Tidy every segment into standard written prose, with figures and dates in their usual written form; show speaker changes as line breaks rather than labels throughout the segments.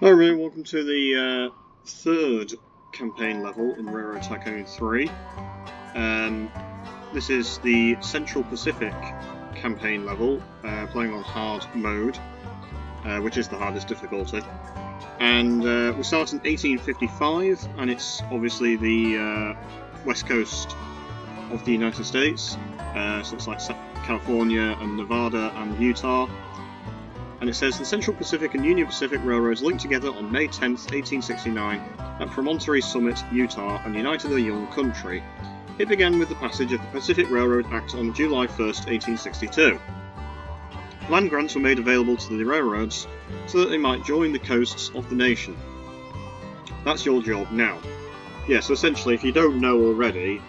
Hello everyone, welcome to the third campaign level in Railroad Tycoon 3. This is the Central Pacific campaign level, playing on hard mode, which is the hardest difficulty. And we start in 1855, and it's obviously the west coast of the United States, so it's like California and Nevada and Utah. And it says, the Central Pacific and Union Pacific Railroads linked together on May 10th, 1869 at Promontory Summit, Utah, and united a young country. It began with the passage of the Pacific Railroad Act on July 1st, 1862. Land grants were made available to the railroads so that they might join the coasts of the nation. That's your job now. Yeah, so essentially, if you don't know already,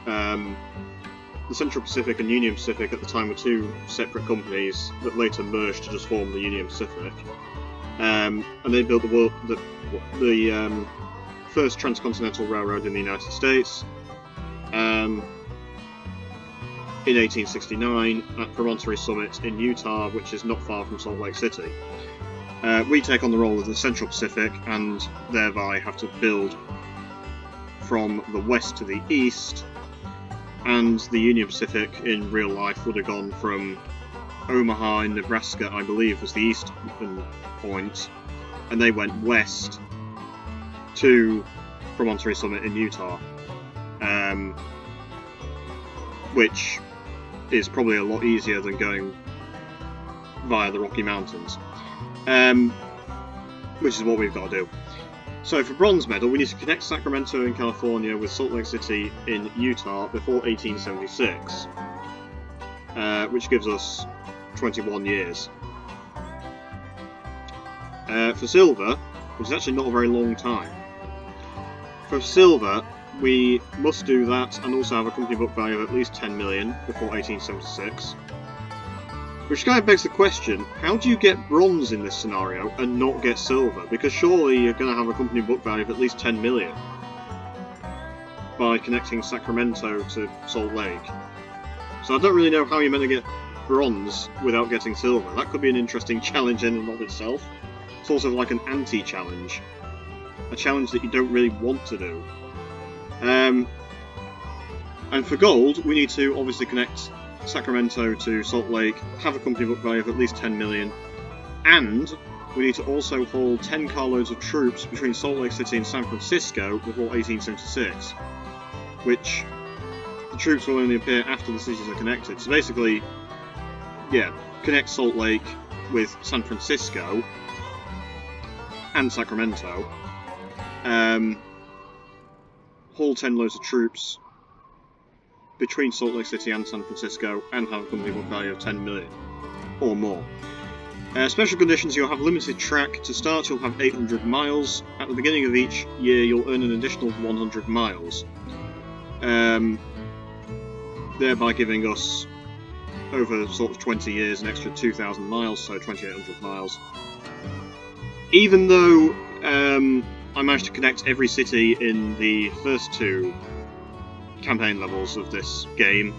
the Central Pacific and Union Pacific at the time were two separate companies that later merged to just form the Union Pacific. And they built the first transcontinental railroad in the United States in 1869 at Promontory Summit in Utah, which is not far from Salt Lake City. We take on the role of the Central Pacific and thereby have to build from the west to the east. And the Union Pacific in real life would have gone from Omaha in Nebraska, I believe, was the eastern point, and they went west to Promontory Summit in Utah, which is probably a lot easier than going via the Rocky Mountains, which is what we've got to do. So for bronze medal, we need to connect Sacramento in California with Salt Lake City in Utah before 1876, which gives us 21 years. For silver, which is actually not a very long time, for silver we must do that and also have a company book value of at least 10 million before 1876. Which kind of begs the question, how do you get bronze in this scenario and not get silver? Because surely you're going to have a company book value of at least 10 million by connecting Sacramento to Salt Lake. So I don't really know how you're meant to get bronze without getting silver. That could be an interesting challenge in and of itself. It's also like an anti-challenge. A challenge that you don't really want to do. And for gold, we need to obviously connect Sacramento to Salt Lake, have a company book value of at least 10 million, and we need to also haul 10 carloads of troops between Salt Lake City and San Francisco before 1876, which the troops will only appear after the cities are connected. So basically, yeah, connect Salt Lake with San Francisco and Sacramento, haul 10 loads of troops between Salt Lake City and San Francisco and have a company book value of 10 million or more. Special conditions, you'll have limited track. To start, you'll have 800 miles. At the beginning of each year, you'll earn an additional 100 miles, thereby giving us, over sort of 20 years, an extra 2,000 miles, so 2,800 miles. Even though I managed to connect every city in the first two campaign levels of this game,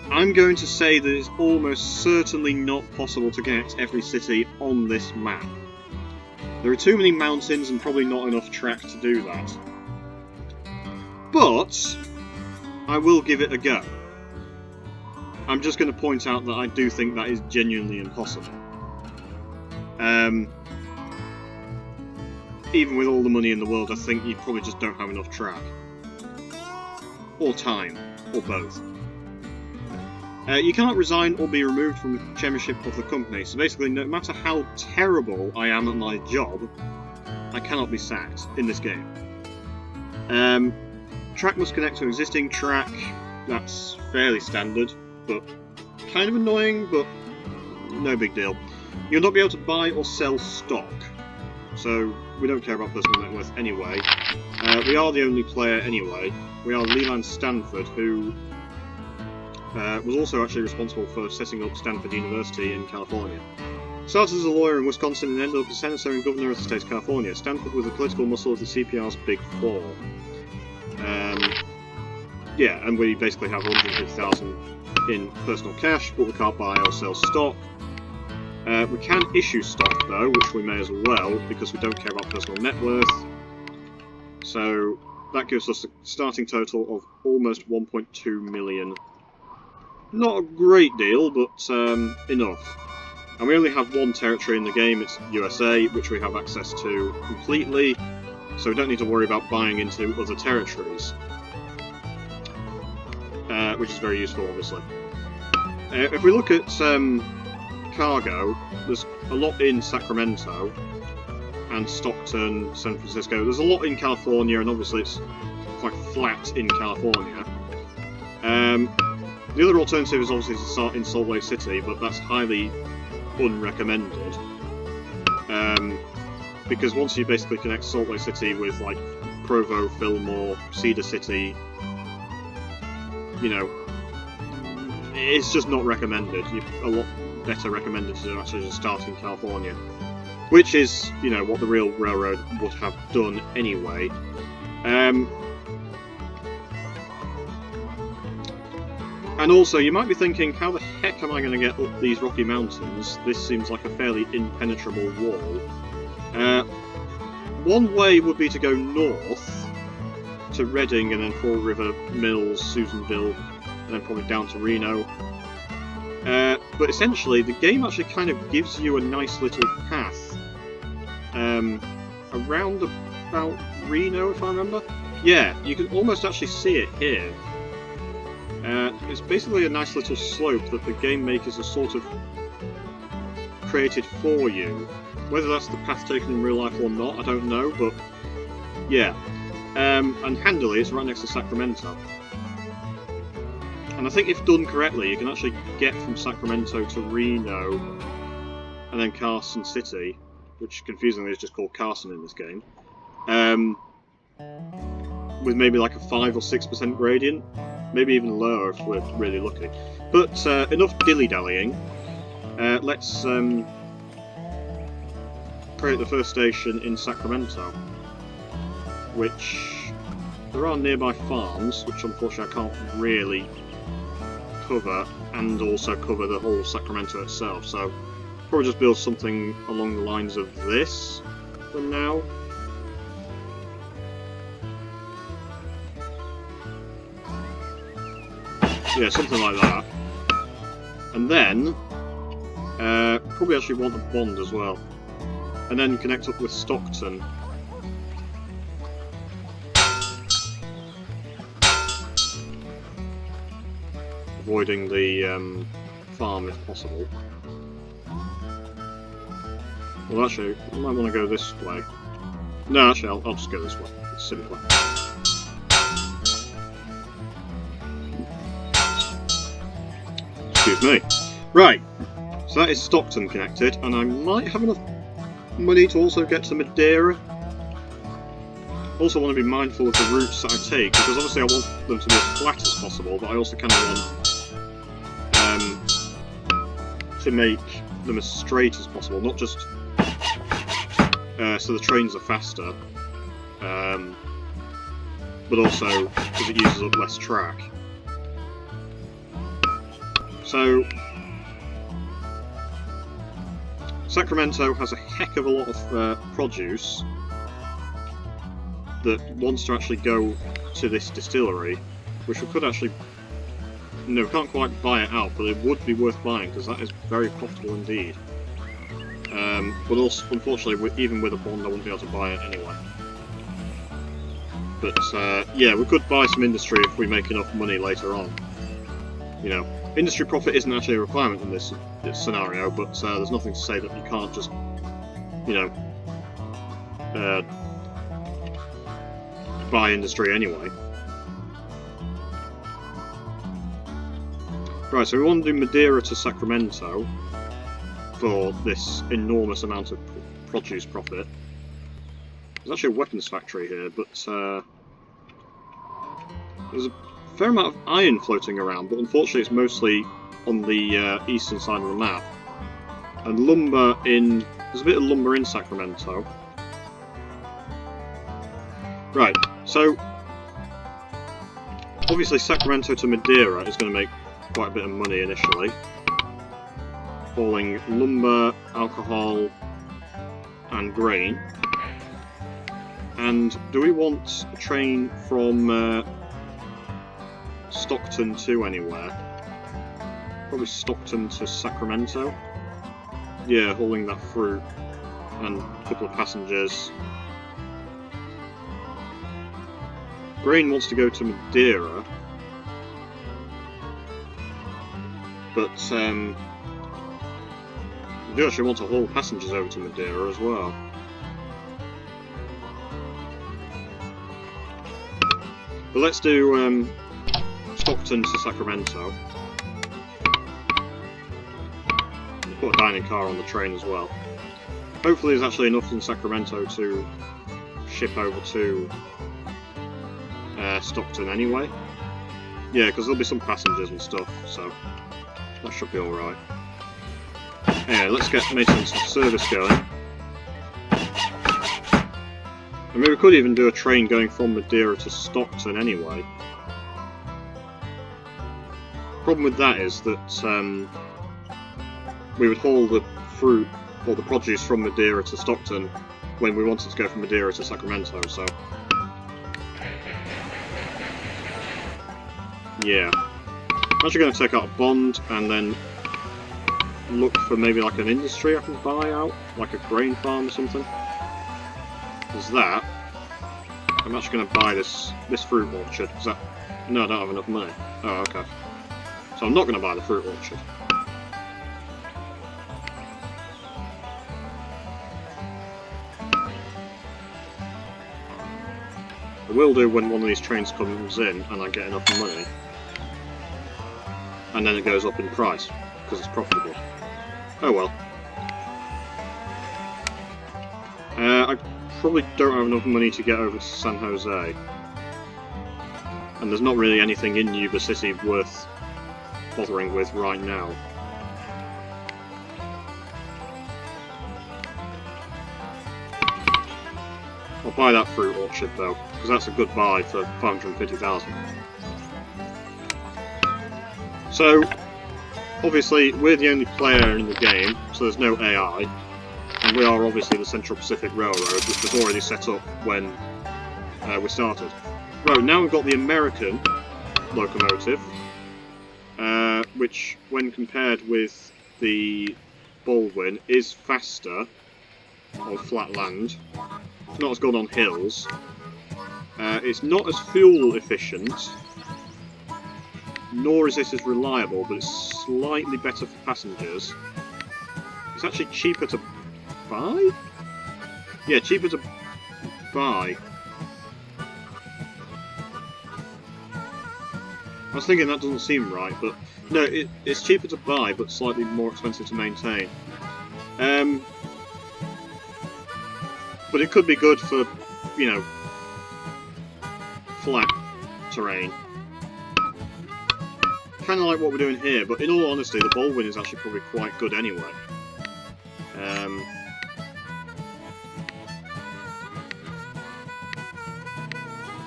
I'm going to say that it's almost certainly not possible to connect every city on this map. There are too many mountains and probably not enough track to do that. But I will give it a go. I'm just going to point out that I do think that is genuinely impossible. Even with all the money in the world, I think you probably just don't have enough track. Or time, or both. You cannot resign or be removed from the chairmanship of the company, so basically no matter how terrible I am at my job, I cannot be sacked in this game. Track must connect to existing track. That's fairly standard, but kind of annoying, but no big deal. You'll not be able to buy or sell stock, so we don't care about personal net worth anyway. We are the only player anyway. We are Leland Stanford, who was also actually responsible for setting up Stanford University in California. Started as a lawyer in Wisconsin and ended up as senator and governor of the state of California. Stanford was the political muscle of the CPR's Big Four. Yeah, and we basically have 150,000 in personal cash, but we can't buy or sell stock. We can issue stock though, which we may as well, because we don't care about personal net worth. So that gives us a starting total of almost 1.2 million. Not a great deal, but enough. And we only have one territory in the game, it's USA, which we have access to completely, so we don't need to worry about buying into other territories. Which is very useful, obviously. If we look at cargo, there's a lot in Sacramento and Stockton, San Francisco. There's a lot in California, and obviously it's quite flat in California. The other alternative is obviously to start in Salt Lake City, but that's highly unrecommended. Because once you basically connect Salt Lake City with like Provo, Fillmore, Cedar City, you know, it's just not recommended. A lot better recommended to actually just start in California, which is, you know, what the real railroad would have done anyway. And also, you might be thinking, how the heck am I going to get up these Rocky Mountains? This seems like a fairly impenetrable wall. One way would be to go north to Reading and then Fall River Mills, Susanville, and then probably down to Reno. But essentially, the game actually kind of gives you a nice little path around about Reno, if I remember. Yeah, you can almost actually see it here. It's basically a nice little slope that the game makers have sort of created for you. Whether that's the path taken in real life or not, I don't know, but yeah. And handily, it's right next to Sacramento. And I think if done correctly, you can actually get from Sacramento to Reno and then Carson City, which confusingly is just called Carson in this game, with maybe like a 5 or 6% gradient, maybe even lower if we're really lucky. But enough dilly-dallying. Let's create the first station in Sacramento, which there are nearby farms, which unfortunately I can't really cover, and also cover the whole Sacramento itself, so probably just build something along the lines of this for now. Yeah, something like that. And then probably actually want a bond as well, and then connect up with Stockton. Avoiding the farm if possible. Well, actually, I might want to go this way. No, actually, I'll just go this way. It's simpler. Excuse me. Right, so that is Stockton connected, and I might have enough money to also get to Madeira. Also want to be mindful of the routes that I take, because obviously I want them to be as flat as possible, but I also kind of want to make them as straight as possible, not just so the trains are faster, but also because it uses up less track. So Sacramento has a heck of a lot of produce that wants to actually go to this distillery, which we could actually... No, we can't quite buy it out, but it would be worth buying, because that is very profitable indeed. But also, unfortunately, even with a bond, I wouldn't be able to buy it anyway. But, yeah, we could buy some industry if we make enough money later on. You know, industry profit isn't actually a requirement in this scenario, but there's nothing to say that you can't just, you know, buy industry anyway. Right, so we want to do Madeira to Sacramento for this enormous amount of produce profit. There's actually a weapons factory here, but there's a fair amount of iron floating around, but unfortunately it's mostly on the eastern side of the map. And lumber in... there's a bit of lumber in Sacramento. Right, so obviously Sacramento to Madeira is going to make quite a bit of money initially. hauling lumber, alcohol, and grain. And do we want a train from Stockton to anywhere? Probably Stockton to Sacramento. Yeah, hauling that fruit and a couple of passengers. Grain wants to go to Madeira, but I do actually want to haul passengers over to Madeira as well. But let's do Stockton to Sacramento. Put a dining car on the train as well. Hopefully there's actually enough in Sacramento to ship over to Stockton anyway. Yeah, because there'll be some passengers and stuff, so that should be alright. Anyway, let's get maintenance and service going. I mean, we could even do a train going from Madeira to Stockton anyway. Problem with that is that we would haul the fruit or the produce from Madeira to Stockton when we wanted to go from Madeira to Sacramento, so... yeah. I'm actually going to take out a bond and then look for maybe like an industry I can buy out, like a grain farm or something. There's that. I'm actually going to buy this fruit orchard. Is that... no, I don't have enough money. Oh, okay. So I'm not going to buy the fruit orchard. I will do when one of these trains comes in and I get enough money. And then it goes up in price, because it's profitable. Oh well. I probably don't have enough money to get over to San Jose. And there's not really anything in Yuba City worth bothering with right now. I'll buy that fruit orchard though, because that's a good buy for 550,000. So, obviously, we're the only player in the game, so there's no AI, and we are obviously the Central Pacific Railroad, which was already set up when we started. Right, now we've got the American locomotive, which, when compared with the Baldwin, is faster on flat land. It's not as good on hills. It's not as fuel efficient, nor is it as reliable, but it's slightly better for passengers. It's actually cheaper to buy? Yeah, cheaper to buy. I was thinking that doesn't seem right, but no, it's cheaper to buy, but slightly more expensive to maintain. But it could be good for, you know, flat terrain. Kind of like what we're doing here, but in all honesty, the Baldwin is actually probably quite good anyway.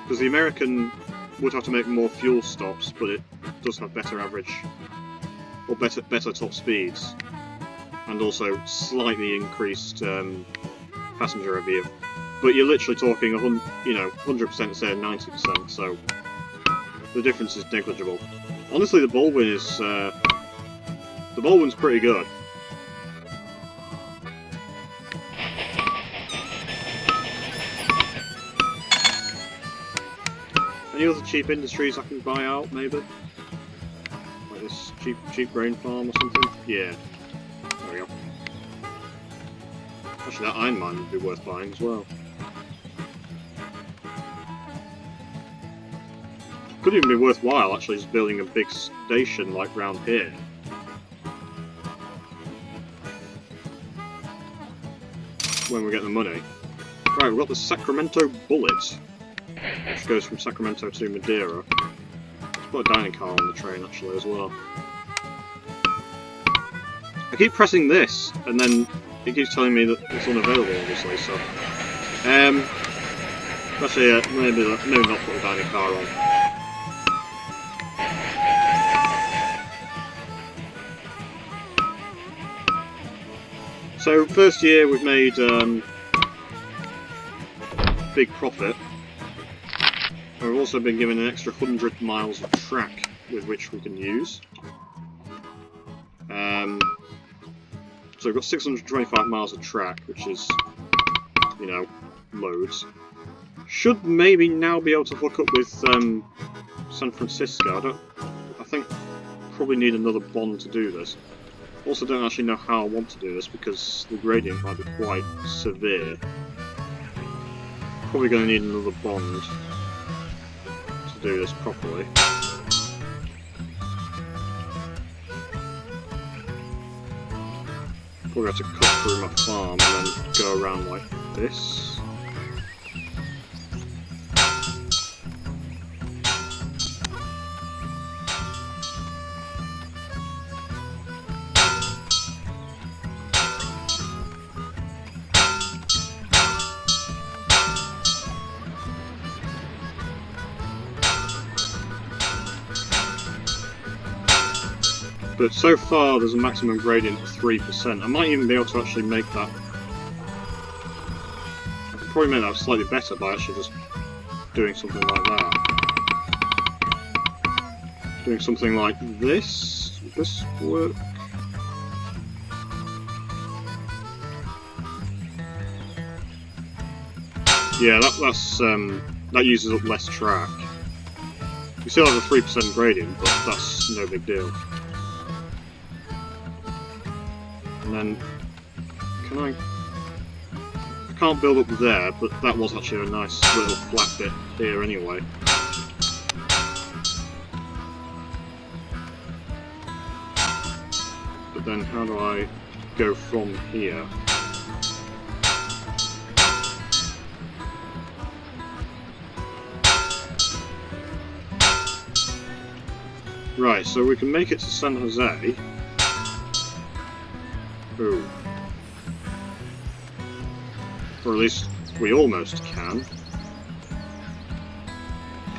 Because the American would have to make more fuel stops, but it does have better average, or better top speeds, and also slightly increased passenger revenue. But you're literally talking 100% instead of 90%, so the difference is negligible. Honestly, the Baldwin is the Baldwin's pretty good. Any other cheap industries I can buy out, maybe? Like this cheap grain farm or something? Yeah. There we go. Actually, that iron mine would be worth buying as well. Could even be worthwhile, actually, just building a big station like round here. When we get the money. Right, we've got the Sacramento Bullet, which goes from Sacramento to Madeira. Let's put a dining car on the train, actually, as well. I keep pressing this, and then it keeps telling me that it's unavailable, obviously, so... actually, maybe not put a dining car on. So first year we've made big profit. And we've also been given an extra 100 miles of track with which we can use. So we've got 625 miles of track, which is, you know, loads. Should maybe now be able to hook up with San Francisco. I think probably need another bond to do this. Also don't actually know how I want to do this because the gradient might be quite severe. Probably going to need another bond to do this properly. Probably have to cut through my farm and then go around like this. But so far there's a maximum gradient of 3%. I might even be able to actually make that... I could probably make that slightly better by actually just doing something like that. Doing something like this. Would this work? Yeah, that uses up less track. We still have a 3% gradient, but that's no big deal. And then, I can't build up there, but that was actually a nice little flat bit here anyway. But then how do I go from here? Right, so we can make it to San Jose. Ooh. Or at least we almost can.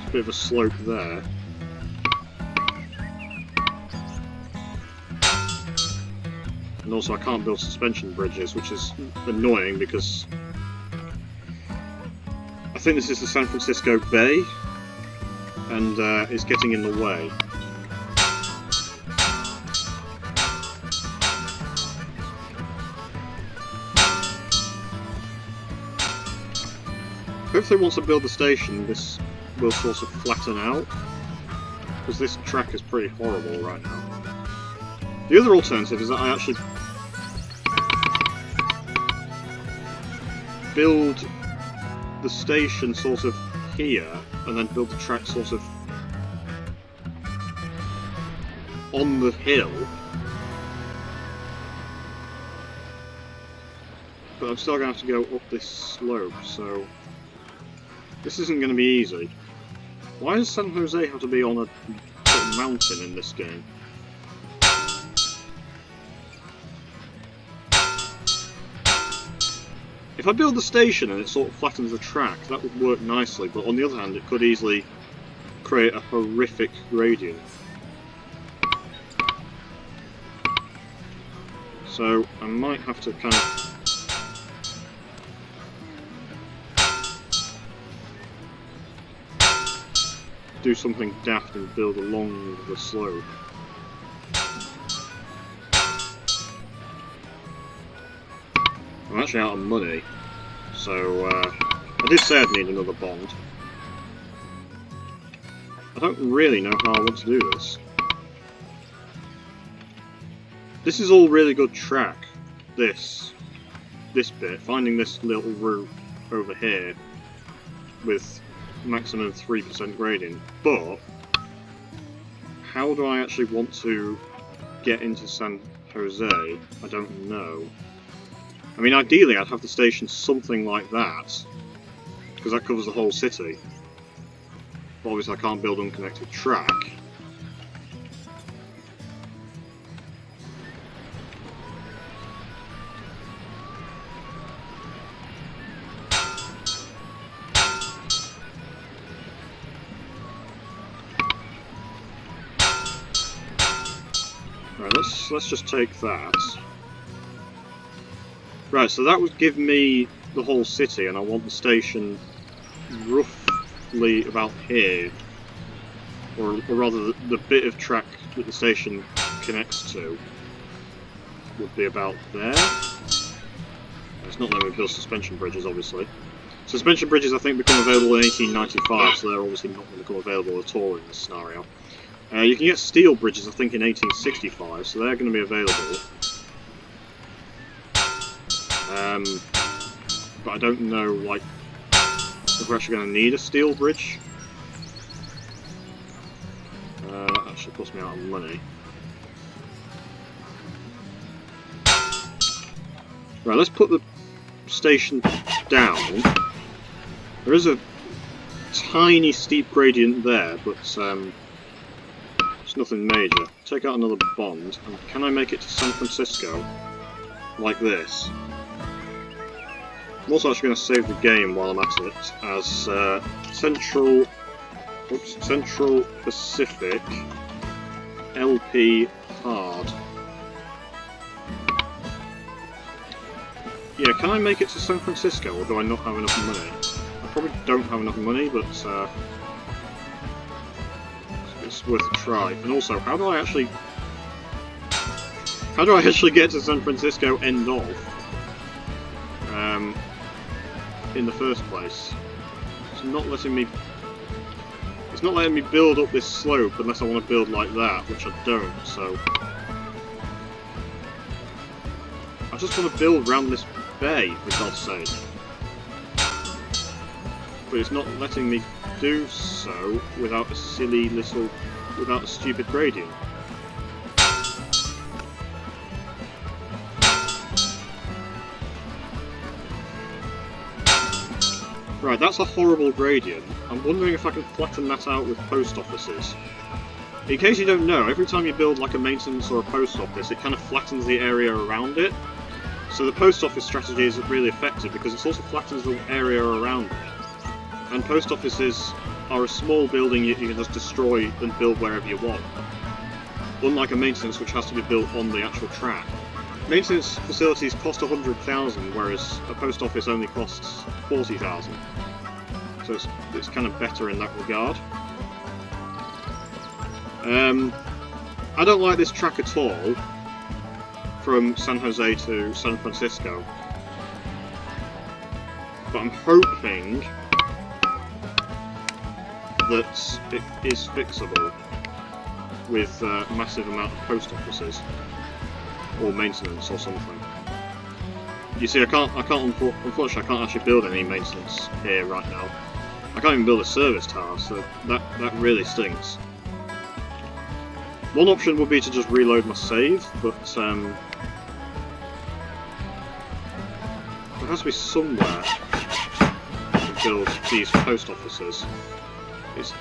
A bit of a slope there. And also I can't build suspension bridges, which is annoying because I think this is the San Francisco Bay and it's getting in the way. Hopefully once I build the station this will sort of flatten out, because this track is pretty horrible right now. The other alternative is that I actually build the station sort of here and then build the track sort of on the hill. But I'm still going to have to go up this slope, so this isn't going to be easy. Why does San Jose have to be on a sort of mountain in this game? If I build the station and it sort of flattens the track, that would work nicely, but on the other hand it could easily create a horrific gradient. So I might have to kind of do something daft and build along the slope. I'm actually out of money, so I did say I'd need another bond. I don't really know how I want to do this. This is all really good track, this bit, finding this little route over here with maximum 3% gradient, but how do I actually want to get into San Jose? I don't know. I mean, ideally I'd have the station something like that, because that covers the whole city. But obviously I can't build unconnected track. Right, let's just take that. Right, so that would give me the whole city, and I want the station roughly about here. Or rather, the bit of track that the station connects to would be about there. It's not letting me build suspension bridges, obviously. Suspension bridges, I think, become available in 1895, so they're obviously not going to become available at all in this scenario. You can get steel bridges, I think, in 1865, so they're going to be available. But I don't know, like, if we're actually going to need a steel bridge. That actually cost me out of money. Right, let's put the station down. There is a tiny steep gradient there, but it's nothing major. Take out another bond, and can I make it to San Francisco? Like this. I'm also actually going to save the game while I'm at it as Central Pacific LP Hard. Yeah, can I make it to San Francisco, or do I not have enough money? I probably don't have enough money, but it's worth a try. And also, how do I actually get to San Francisco end of? In the first place, it's not letting me build up this slope unless I want to build like that, which I don't. So I just want to build around this bay, for God's sake. But it's not letting me do so without a stupid gradient. Right, that's a horrible gradient. I'm wondering if I can flatten that out with post offices. In case you don't know, every time you build like a maintenance or a post office, it kind of flattens the area around it. So the post office strategy is really effective because it also flattens the area around it. And post offices are a small building you can just destroy and build wherever you want. Unlike a maintenance which has to be built on the actual track. Maintenance facilities cost 100,000, whereas a post office only costs 40,000. So it's kind of better in that regard. I don't like this track at all from San Jose to San Francisco, but I'm hoping that it is fixable with a massive amount of post offices. Or maintenance or something. You see, unfortunately I can't actually build any maintenance here right now. I can't even build a service tower, so that really stinks. One option would be to just reload my save, but there has to be somewhere to build these post offices. It's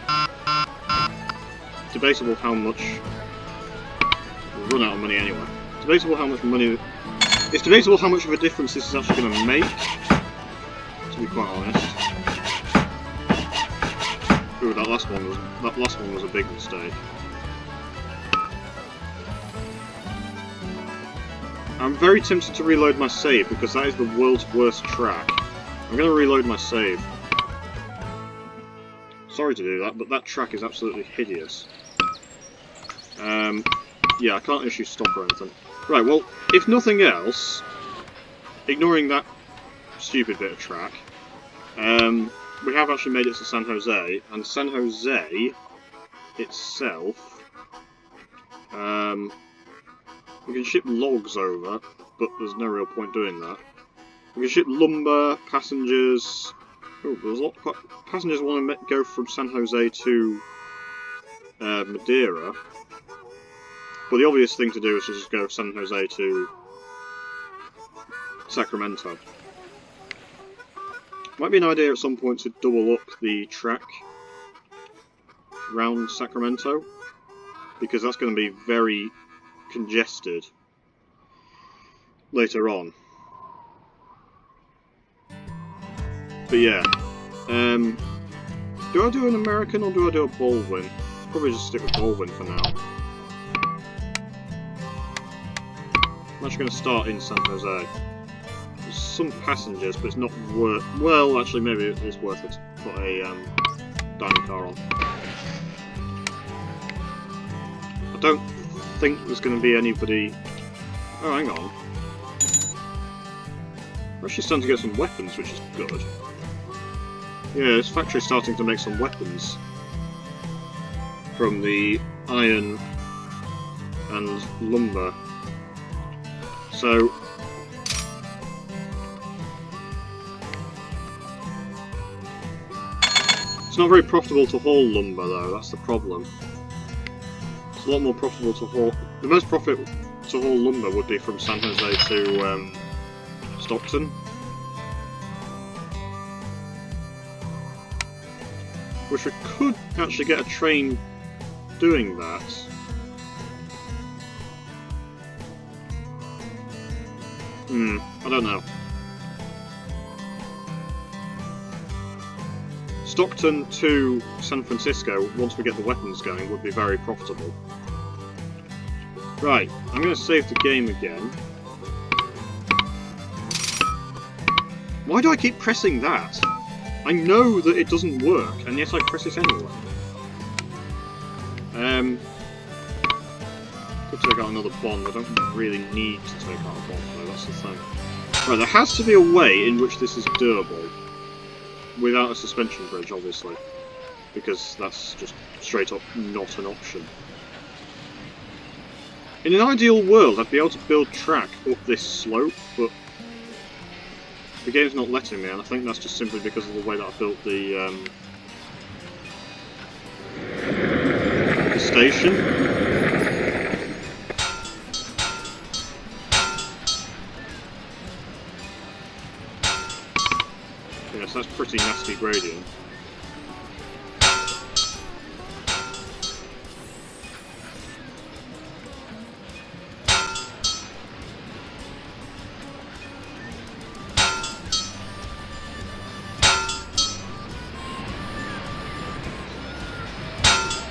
debatable how much we'll run out of money anyway. It's debatable how much money. It's debatable how much of a difference this is actually going to make. To be quite honest. Ooh, that last one was a big mistake. I'm very tempted to reload my save because that is the world's worst track. I'm going to reload my save. Sorry to do that, but that track is absolutely hideous. Yeah, I can't issue stock or anything. Right, well, if nothing else, ignoring that stupid bit of track, we have actually made it to San Jose, and San Jose itself, we can ship logs over, but there's no real point doing that. We can ship lumber, passengers. Oh, there's a lot of passengers want to go from San Jose to Madeira. But the obvious thing to do is to just go San Jose to Sacramento. Might be an idea at some point to double up the track round Sacramento, because that's going to be very congested later on. But yeah, do I do an American or do I do a Baldwin? Probably just stick with Baldwin for now. I'm actually going to start in San Jose. some passengers, but it's not worth... Well, actually, maybe it is worth it to put a diamond car on. I don't think there's going to be anybody... Oh, hang on. We're actually starting to get some weapons, which is good. Yeah, this factory's starting to make some weapons from the iron and lumber. So it's not very profitable to haul lumber, though. That's the problem. It's a lot more profitable to haul. The most profit to haul lumber would be from San Jose to Stockton. Which we could actually get a train doing that. I don't know. Stockton to San Francisco, once we get the weapons going, would be very profitable. Right, I'm going to save the game again. Why do I keep pressing that? I know that it doesn't work, and yet I press it anyway. Could take out another bond. I don't really need to take out a bond, though, that's the thing. Right, there has to be a way in which this is doable. Without a suspension bridge, obviously. Because that's just straight up not an option. In an ideal world, I'd be able to build track up this slope, but the game's not letting me, and I think that's just simply because of the way that I built the station. Yes, that's pretty nasty gradient.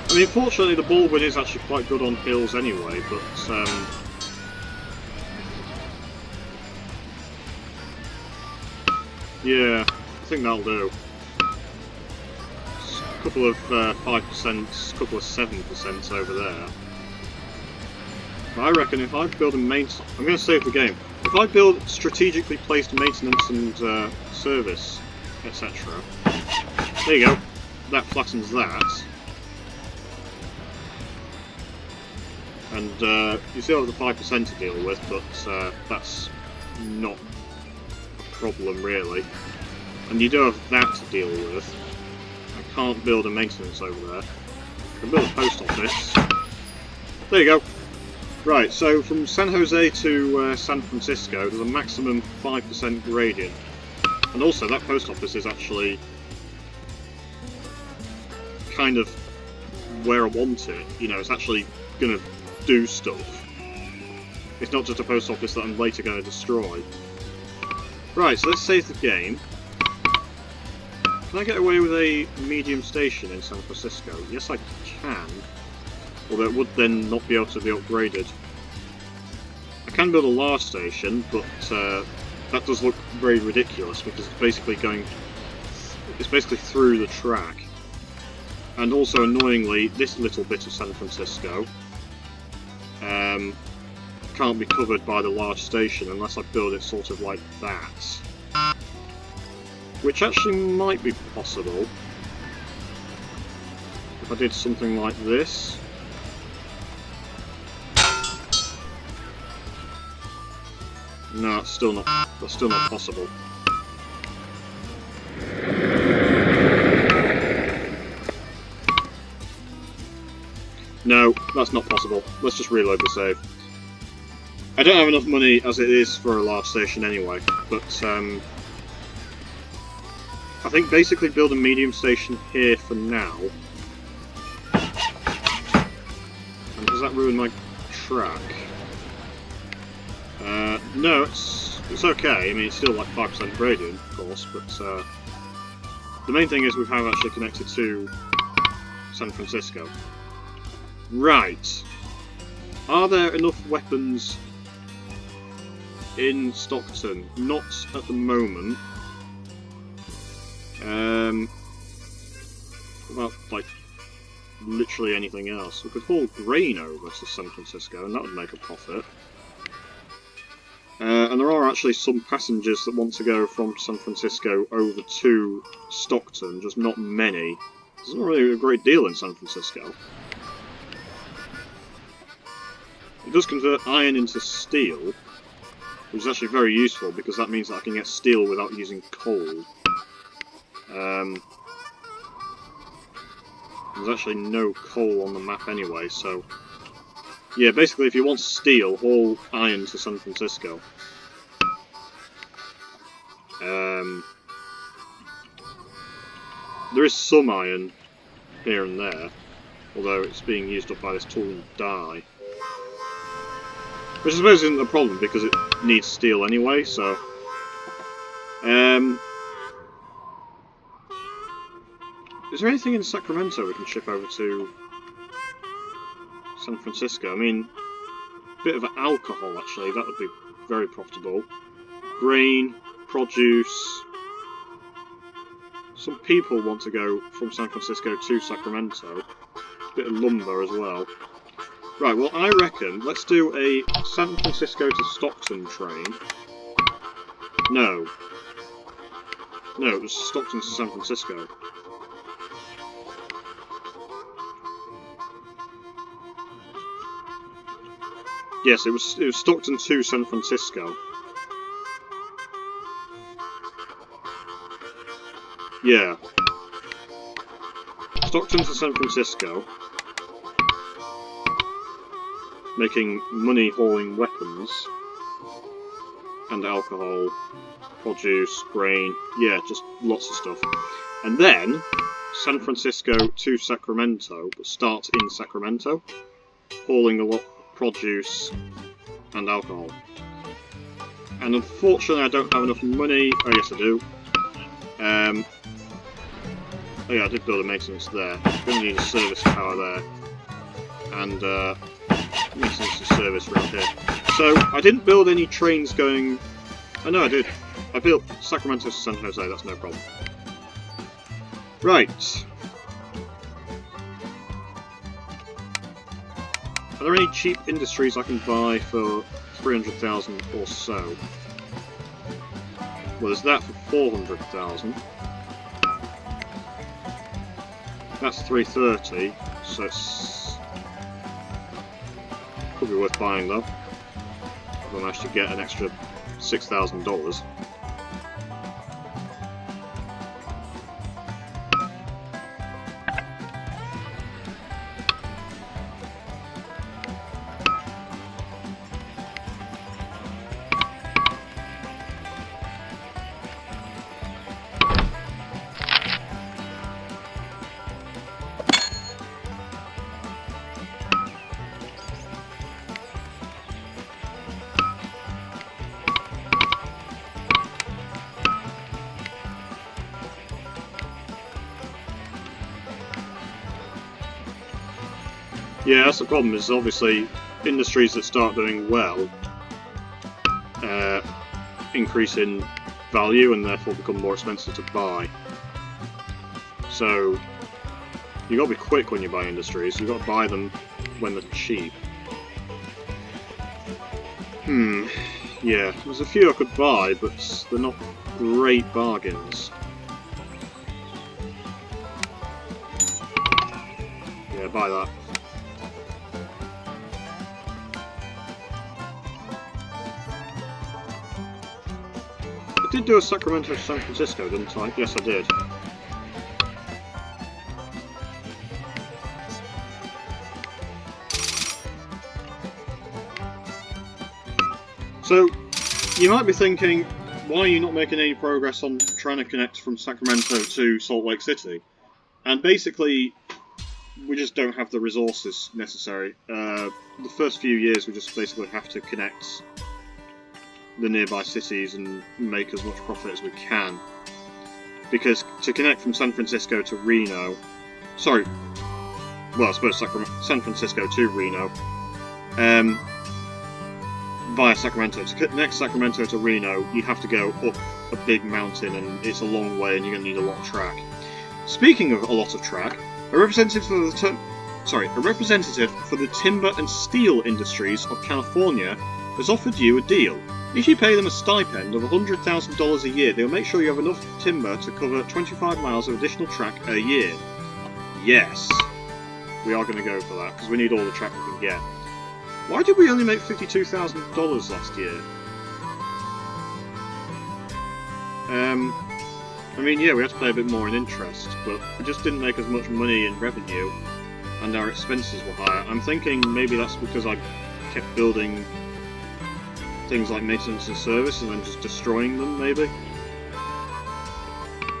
I mean, fortunately the Baldwin is actually quite good on hills anyway, but yeah, I think that'll do. Just a couple of 5%, a couple of 7% over there. But I reckon if I build a maintenance... I'm going to save the game. If I build strategically placed maintenance and service, etc. There you go. That flattens that. And you still have the 5% to deal with, but that's not a problem really. And you do have that to deal with. I can't build a maintenance over there. I can build a post office. There you go. Right, so from San Jose to San Francisco, there's a maximum 5% gradient. And also, that post office is actually kind of where I want it. You know, it's actually going to do stuff. It's not just a post office that I'm later going to destroy. Right, so let's save the game. Can I get away with a medium station in San Francisco? Yes, I can. Although it would then not be able to be upgraded. I can build a large station, but that does look very ridiculous because it's basically going... It's basically through the track. And also, annoyingly, this little bit of San Francisco can't be covered by the large station unless I build it sort of like that. Which actually might be possible if I did something like this. No, that's still not possible. No, that's not possible. Let's just reload the save. I don't have enough money as it is for a large station anyway, but I think basically build a medium station here for now. And does that ruin my track? No, it's okay. I mean, it's still like 5% gradient, of course, but the main thing is we have actually connected to San Francisco. Right. Are there enough weapons in Stockton. Not at the moment. About, like, literally anything else. We could haul grain over to San Francisco, and that would make a profit. And there are actually some passengers that want to go from San Francisco over to Stockton, just not many. There's not really a great deal in San Francisco. It does convert iron into steel, which is actually very useful because that means that I can get steel without using coal. There's actually no coal on the map anyway, so... Yeah, basically if you want steel, haul iron to San Francisco. There is some iron here and there, although it's being used up by this tool and die. Which I suppose isn't a problem because it needs steel anyway, so... Is there anything in Sacramento we can ship over to San Francisco? I mean, a bit of alcohol actually, that would be very profitable. Grain, produce... Some people want to go from San Francisco to Sacramento. A bit of lumber as well. Right, well I reckon let's do a San Francisco to Stockton train. No. No, it was Stockton to San Francisco. Yes, it was Stockton to San Francisco. Yeah. Stockton to San Francisco. Making money hauling weapons. And alcohol. Produce, grain. Yeah, just lots of stuff. And then, San Francisco to Sacramento, but start in Sacramento. Hauling a lot of produce and alcohol. And unfortunately I don't have enough money. Oh yes I do. Oh yeah, I did build a maintenance there. I'm going to need a service tower there. And maintenance and service around here. So, I didn't build any trains going... Oh no, I did. I built Sacramento to San Jose, that's no problem. Right. Are there any cheap industries I can buy for 300,000 or so? Well, there's that for 400,000. That's 330, so it's... could be worth buying though. If I manage to get an extra $6,000. Yeah, that's the problem, is obviously industries that start doing well increase in value and therefore become more expensive to buy. So you got to be quick when you buy industries, you got to buy them when they're cheap. Yeah, there's a few I could buy, but they're not great bargains. Yeah, buy that. I did do a Sacramento to San Francisco, didn't I? Yes, I did. So, you might be thinking, why are you not making any progress on trying to connect from Sacramento to Salt Lake City? And basically, we just don't have the resources necessary. The first few years we just basically have to connect the nearby cities and make as much profit as we can. Because to connect from San Francisco to Reno... Sorry, well I suppose San Francisco to Reno... via Sacramento. To connect Sacramento to Reno, you have to go up a big mountain, and it's a long way, and you're going to need a lot of track. Speaking of a lot of track, a representative for the timber and steel industries of California has offered you a deal. If you pay them a stipend of $100,000 a year, they'll make sure you have enough timber to cover 25 miles of additional track a year. Yes, we are going to go for that, because we need all the track we can get. Why did we only make $52,000 last year? I mean, yeah, we had to pay a bit more in interest, but we just didn't make as much money in revenue, and our expenses were higher. I'm thinking maybe that's because I kept building things like maintenance and service and then just destroying them, maybe?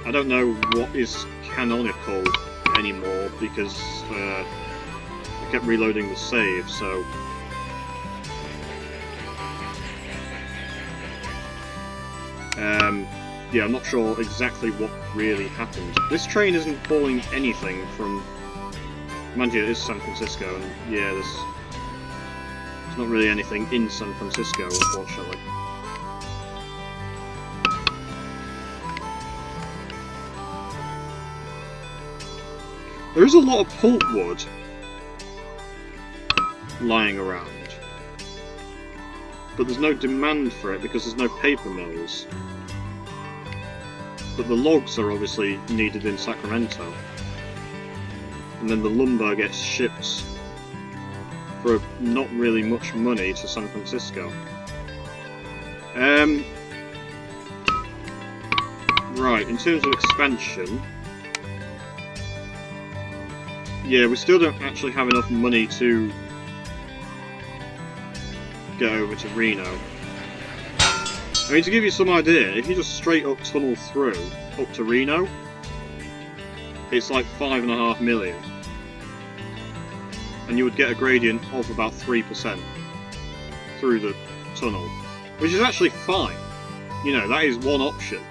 I don't know what is canonical anymore, because I kept reloading the save, so... yeah, I'm not sure exactly what really happened. This train isn't pulling anything from... Mind you, it is San Francisco, and yeah, there's not really anything in San Francisco, unfortunately. There is a lot of pulpwood lying around, but there's no demand for it because there's no paper mills. But the logs are obviously needed in Sacramento, and then the lumber gets shipped for not really much money to San Francisco. Right, in terms of expansion, yeah, we still don't actually have enough money to get over to Reno. I mean, to give you some idea, if you just straight up tunnel through up to Reno, it's like 5.5 million. And you would get a gradient of about 3% through the tunnel, which is actually fine. You know, that is one option.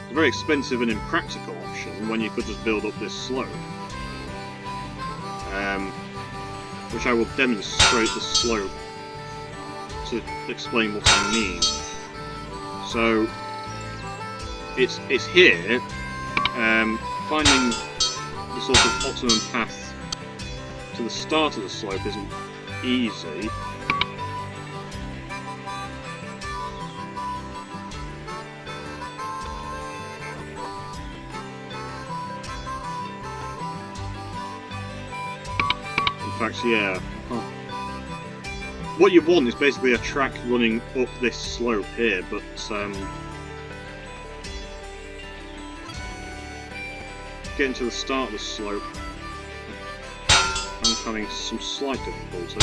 It's a very expensive and impractical option when you could just build up this slope. Which I will demonstrate the slope to explain what I mean. So it's here, finding the sort of optimum path to the start of the slope isn't easy. In fact, yeah. What you want is basically a track running up this slope here, but getting to the start of the slope, I'm having some slight difficulty.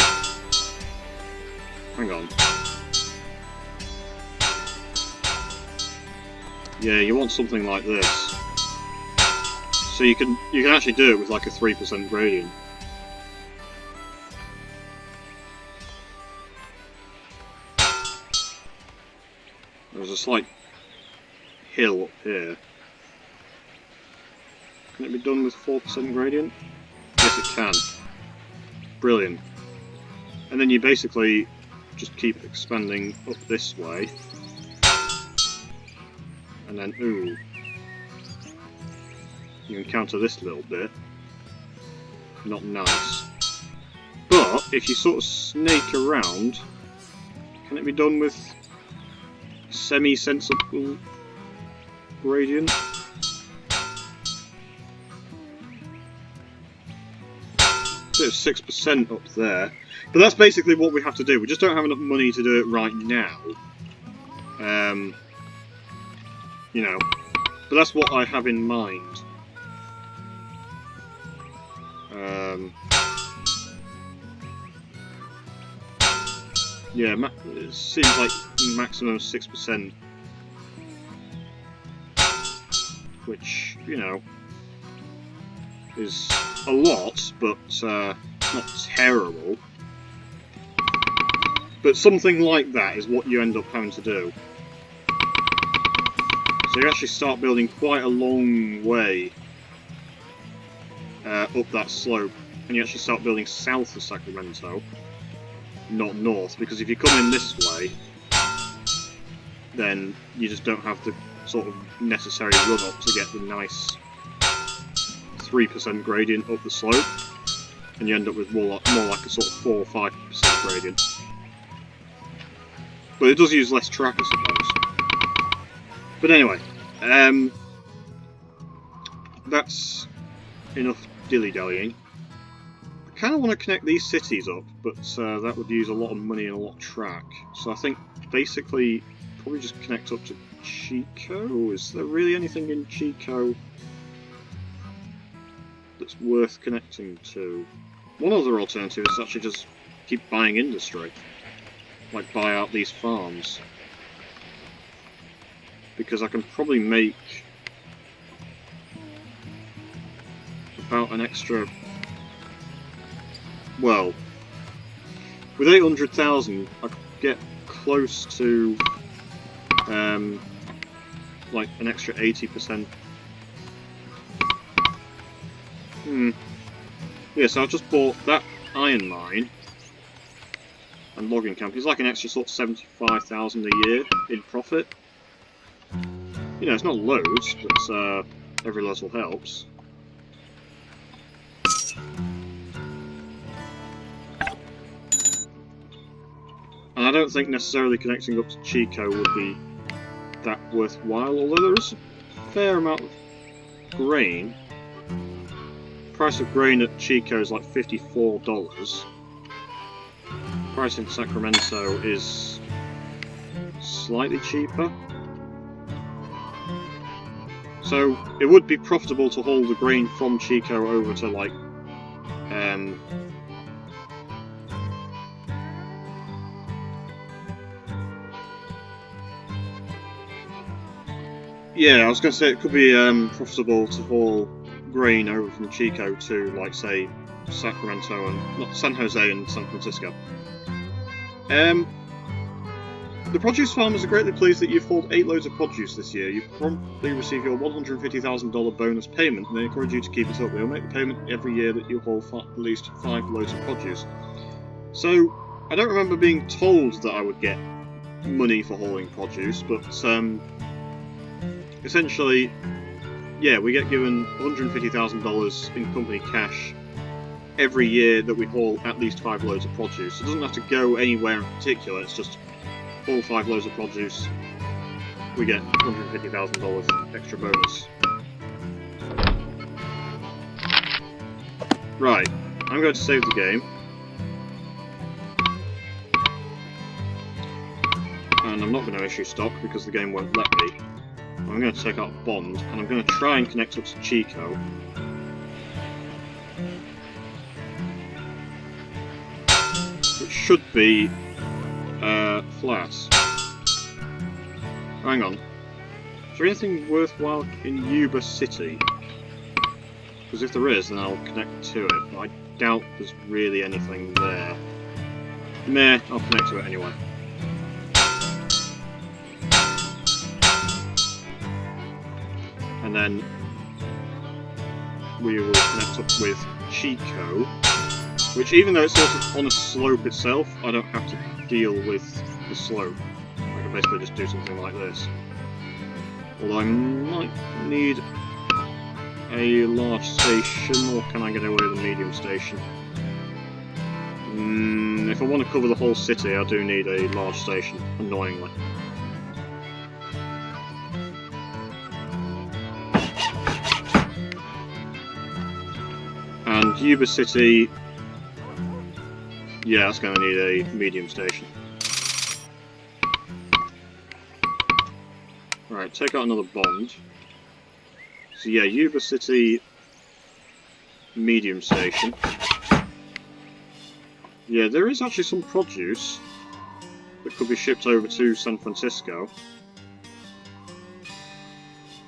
Hang on. Yeah, you want something like this. So you can actually do it with like a 3% gradient. There's a slight hill up here. Can it be done with 4% gradient? Yes, it can. Brilliant. And then you basically just keep expanding up this way. And then, ooh, you encounter this little bit. Not nice. But if you sort of snake around, can it be done with semi-sensible gradient? There's 6% up there, but that's basically what we have to do. We just don't have enough money to do it right now. You know, but that's what I have in mind. Yeah, it seems like maximum 6%, which, you know, is a lot, but not terrible. But something like that is what you end up having to do. So you actually start building quite a long way up that slope, and you actually start building south of Sacramento. not north, because if you come in this way, then you just don't have the sort of necessary run up to get the nice 3% gradient up the slope, and you end up with more like a sort of 4 or 5% gradient. But it does use less track, I suppose. But anyway, that's enough dilly-dallying. I kind of want to connect these cities up, but that would use a lot of money and a lot of track. So I think basically probably just connect up to Chico. Is there really anything in Chico that's worth connecting to? One other alternative is actually just keep buying industry. Like buy out these farms. Because I can probably make about an extra... Well, with 800,000 I could get close to like an extra 80%. Yeah, so I just bought that iron mine and logging camp. It's like an extra sort of 75,000 a year in profit. You know, it's not loads, but every little helps. And I don't think necessarily connecting up to Chico would be that worthwhile, although there is a fair amount of grain. The price of grain at Chico is like $54. The price in Sacramento is slightly cheaper. So it would be profitable to haul the grain from Chico over to like yeah, I was going to say it could be profitable to haul grain over from Chico to, like, say, Sacramento and not San Jose and San Francisco. The produce farmers are greatly pleased that you've hauled 8 loads of produce this year. You promptly receive your $150,000 bonus payment, and they encourage you to keep it up. They'll make the payment every year that you haul at least 5 loads of produce. So, I don't remember being told that I would get money for hauling produce, but essentially, yeah, we get given $150,000 in company cash every year that we haul at least 5 loads of produce. It doesn't have to go anywhere in particular, it's just haul 5 loads of produce, we get $150,000 extra bonus. Right, I'm going to save the game. And I'm not going to issue stock because the game won't let me. I'm going to take out a bond, and I'm going to try and connect up to Chico. Which should be flat. Hang on. Is there anything worthwhile in Yuba City? Because if there is, then I'll connect to it, but I doubt there's really anything there. Meh, I'll connect to it anyway. And then we will connect up with Chico, which, even though it's sort of on a slope itself, I don't have to deal with the slope. I can basically just do something like this. Although I might need a large station, or can I get away with a medium station? If I want to cover the whole city, I do need a large station, annoyingly. And Yuba City, yeah, that's going to need a medium station. Right, take out another bond. So yeah, Yuba City, medium station. Yeah, there is actually some produce that could be shipped over to San Francisco.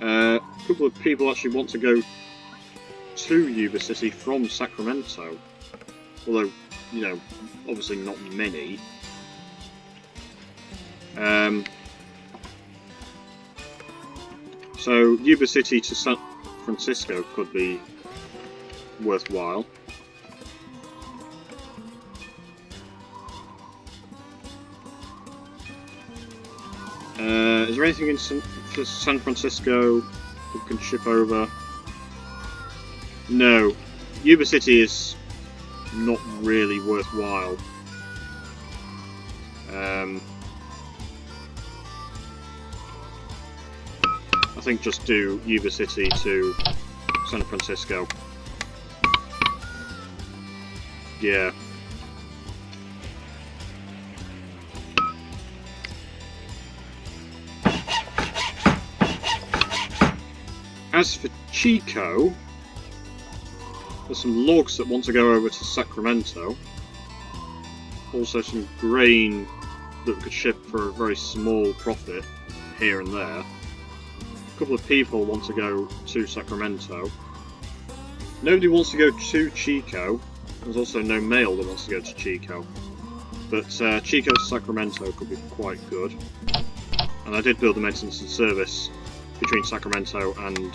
A couple of people actually want to go to Yuba City from Sacramento, although, you know, obviously not many. So Yuba City to San Francisco could be worthwhile. Is there anything in San Francisco that can ship over? No. Yuba City is not really worthwhile. I think just do Yuba City to San Francisco. Yeah. As for Chico, there's some logs that want to go over to Sacramento. Also some grain that we could ship for a very small profit here and there. A couple of people want to go to Sacramento. Nobody wants to go to Chico. There's also no mail that wants to go to Chico. But Chico to Sacramento could be quite good. And I did build the maintenance and service between Sacramento and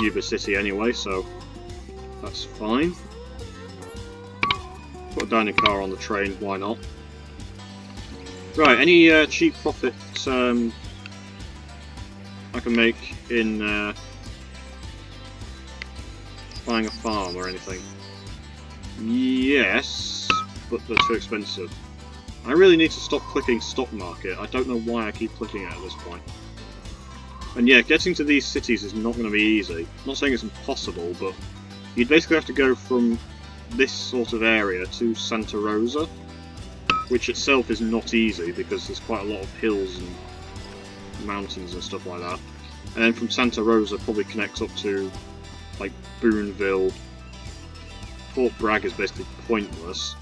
Yuba City anyway, so that's fine. Put a dining car on the train, why not? Right, any cheap profit I can make in buying a farm or anything? Yes, but they're too expensive. I really need to stop clicking stock market. I don't know why I keep clicking it at this point. And yeah, getting to these cities is not going to be easy. I'm not saying it's impossible, but you'd basically have to go from this sort of area to Santa Rosa, which itself is not easy because there's quite a lot of hills and mountains and stuff like that. And then from Santa Rosa probably connects up to like Boonville. Fort Bragg is basically pointless.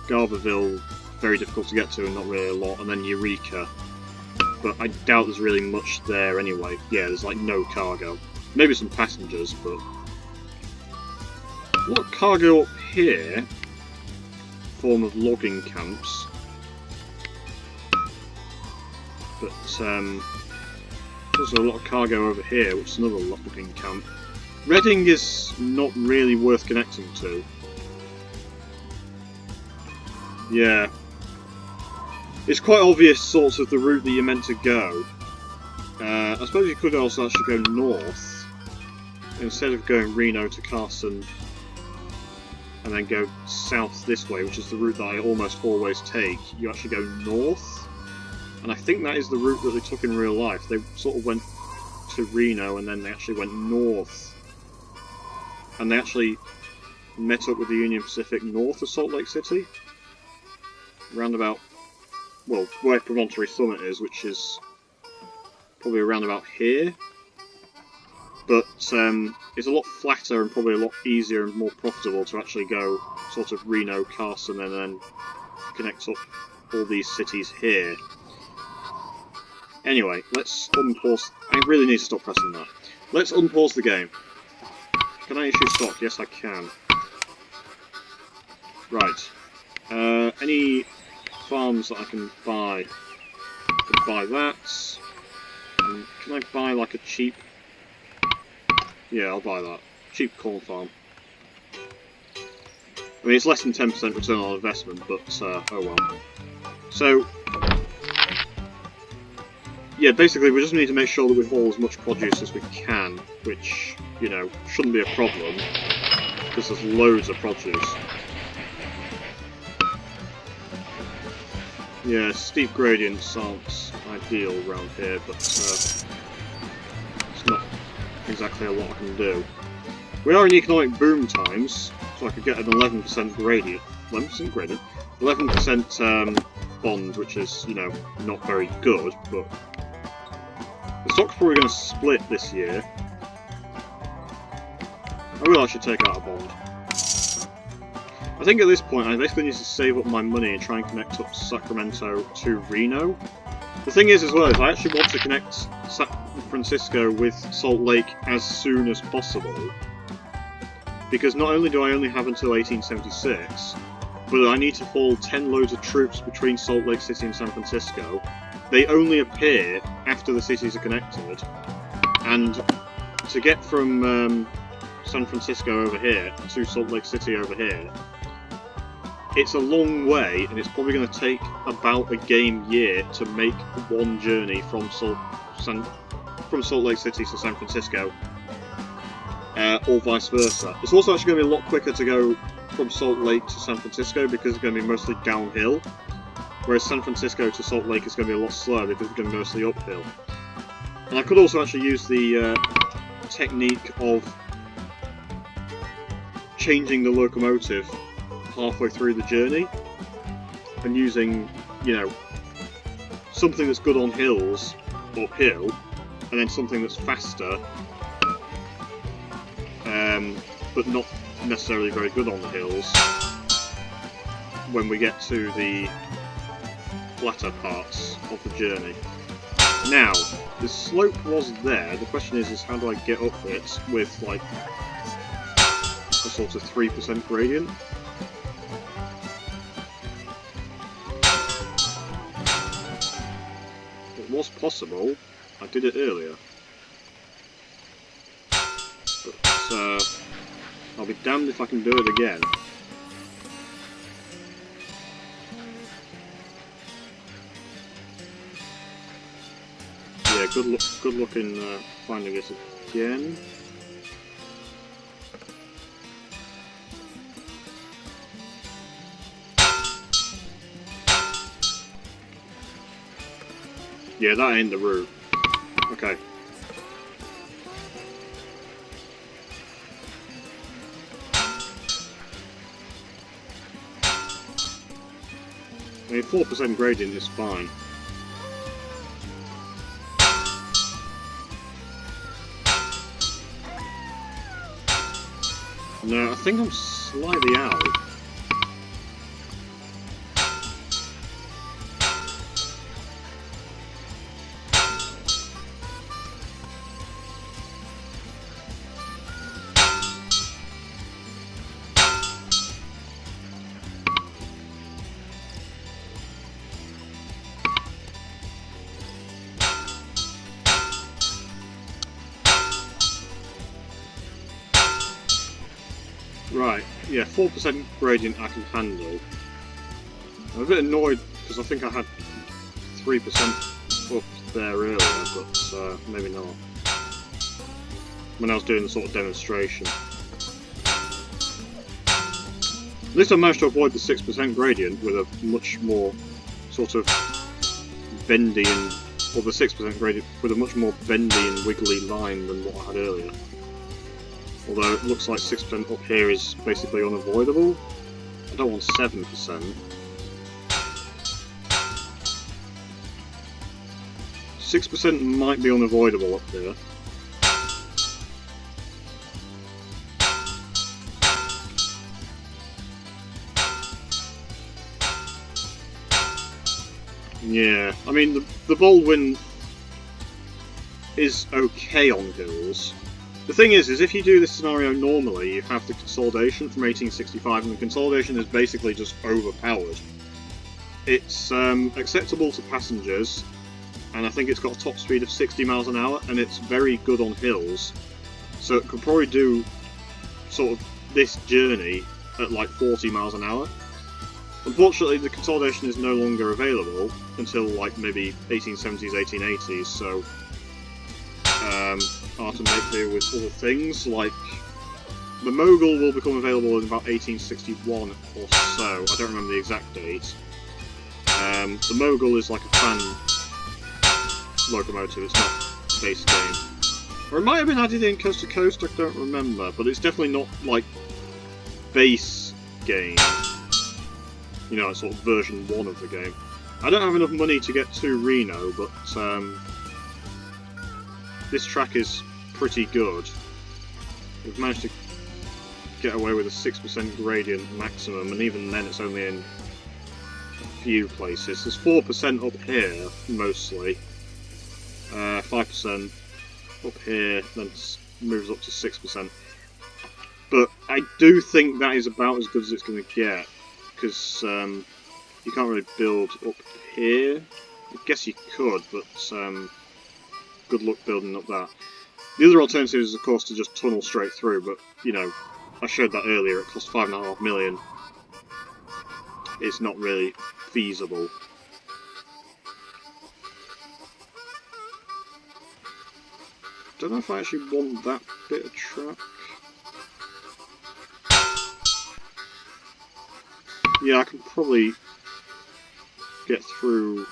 Garberville, very difficult to get to and not really a lot, and then Eureka. But I doubt there's really much there anyway. Yeah, there's like no cargo. Maybe some passengers, but... What cargo up here? Form of logging camps. But, there's also a lot of cargo over here, which is another logging camp. Reading is not really worth connecting to. Yeah. It's quite obvious sort of the route that you're meant to go. I suppose you could also actually go north. Instead of going Reno to Carson and then go south this way, which is the route that I almost always take, you actually go north. And I think that is the route that they took in real life. They sort of went to Reno and then they actually went north. And they actually met up with the Union Pacific north of Salt Lake City. Round about, well, where Promontory Summit is, which is probably around about here. But it's a lot flatter and probably a lot easier and more profitable to actually go sort of Reno, Carson, and then connect up all these cities here. Anyway, let's unpause. I really need to stop pressing that. Let's unpause the game. Can I issue stock? Yes, I can. Right. Any farms that I can buy? I can buy that. Can I buy like a cheap... Yeah, I'll buy that. Cheap corn farm. I mean, it's less than 10% return on investment, but oh well. So, yeah, basically we just need to make sure that we haul as much produce as we can, which, you know, shouldn't be a problem, because there's loads of produce. Yeah, steep gradients aren't ideal around here, but it's not exactly a lot I can do. We are in economic boom times, so I could get an 11% gradient. 11% gradient? 11% bond, which is, you know, not very good, but the stock's probably going to split this year. I will actually take out a bond. I think at this point I basically need to save up my money and try and connect up Sacramento to Reno. The thing is as well, is I actually want to connect San Francisco with Salt Lake as soon as possible. Because not only do I only have until 1876, but I need to haul 10 loads of troops between Salt Lake City and San Francisco. They only appear after the cities are connected. And to get from San Francisco over here to Salt Lake City over here, it's a long way, and it's probably going to take about a game year to make one journey from Salt Lake City to San Francisco, or vice versa. It's also actually going to be a lot quicker to go from Salt Lake to San Francisco because it's going to be mostly downhill, whereas San Francisco to Salt Lake is going to be a lot slower because it's going to be mostly uphill. And I could also actually use the technique of changing the locomotive halfway through the journey and using, you know, something that's good on hills uphill and then something that's faster but not necessarily very good on the hills when we get to the flatter parts of the journey. Now, the slope was there, the question is how do I get up it with like a sort of 3% gradient? It was possible, I did it earlier, but I'll be damned if I can do it again. Yeah, good luck in finding it again. Yeah, that ain't the route. Okay. I mean, 4% gradient is fine. No, I think I'm slightly out. Right, yeah, 4% gradient I can handle. I'm a bit annoyed because I think I had 3% up there earlier, but maybe not. When I was doing the sort of demonstration. At least I managed to avoid the 6% gradient with a much more sort of bendy and, or the 6% gradient with a much more bendy and wiggly line than what I had earlier. Although it looks like 6% up here is basically unavoidable. I don't want 7%. 6% might be unavoidable up here. Yeah, I mean, the Baldwin is okay on hills. The thing is if you do this scenario normally, you have the consolidation from 1865, and the consolidation is basically just overpowered. It's acceptable to passengers, and I think it's got a top speed of 60 miles an hour, and it's very good on hills. So it could probably do sort of this journey at like 40 miles an hour. Unfortunately, the consolidation is no longer available until like maybe 1870s, 1880s, so hard to make do with other things, like the Mogul will become available in about 1861 or so, I don't remember the exact date. The Mogul is like a fan locomotive, it's not base game. Or it might have been added in Coast to Coast, I don't remember, but it's definitely not like base game. You know, it's sort of version 1 of the game. I don't have enough money to get to Reno, but this track is pretty good. We've managed to get away with a 6% gradient maximum, and even then it's only in a few places. There's 4% up here, mostly. 5% up here, then moves up to 6%. But I do think that is about as good as it's going to get, because you can't really build up here. I guess you could, but good luck building up that. The other alternative is, of course, to just tunnel straight through, but, you know, I showed that earlier, it cost $5.5 million. it's not really feasible. Don't know if I actually want that bit of track. Yeah, I can probably get through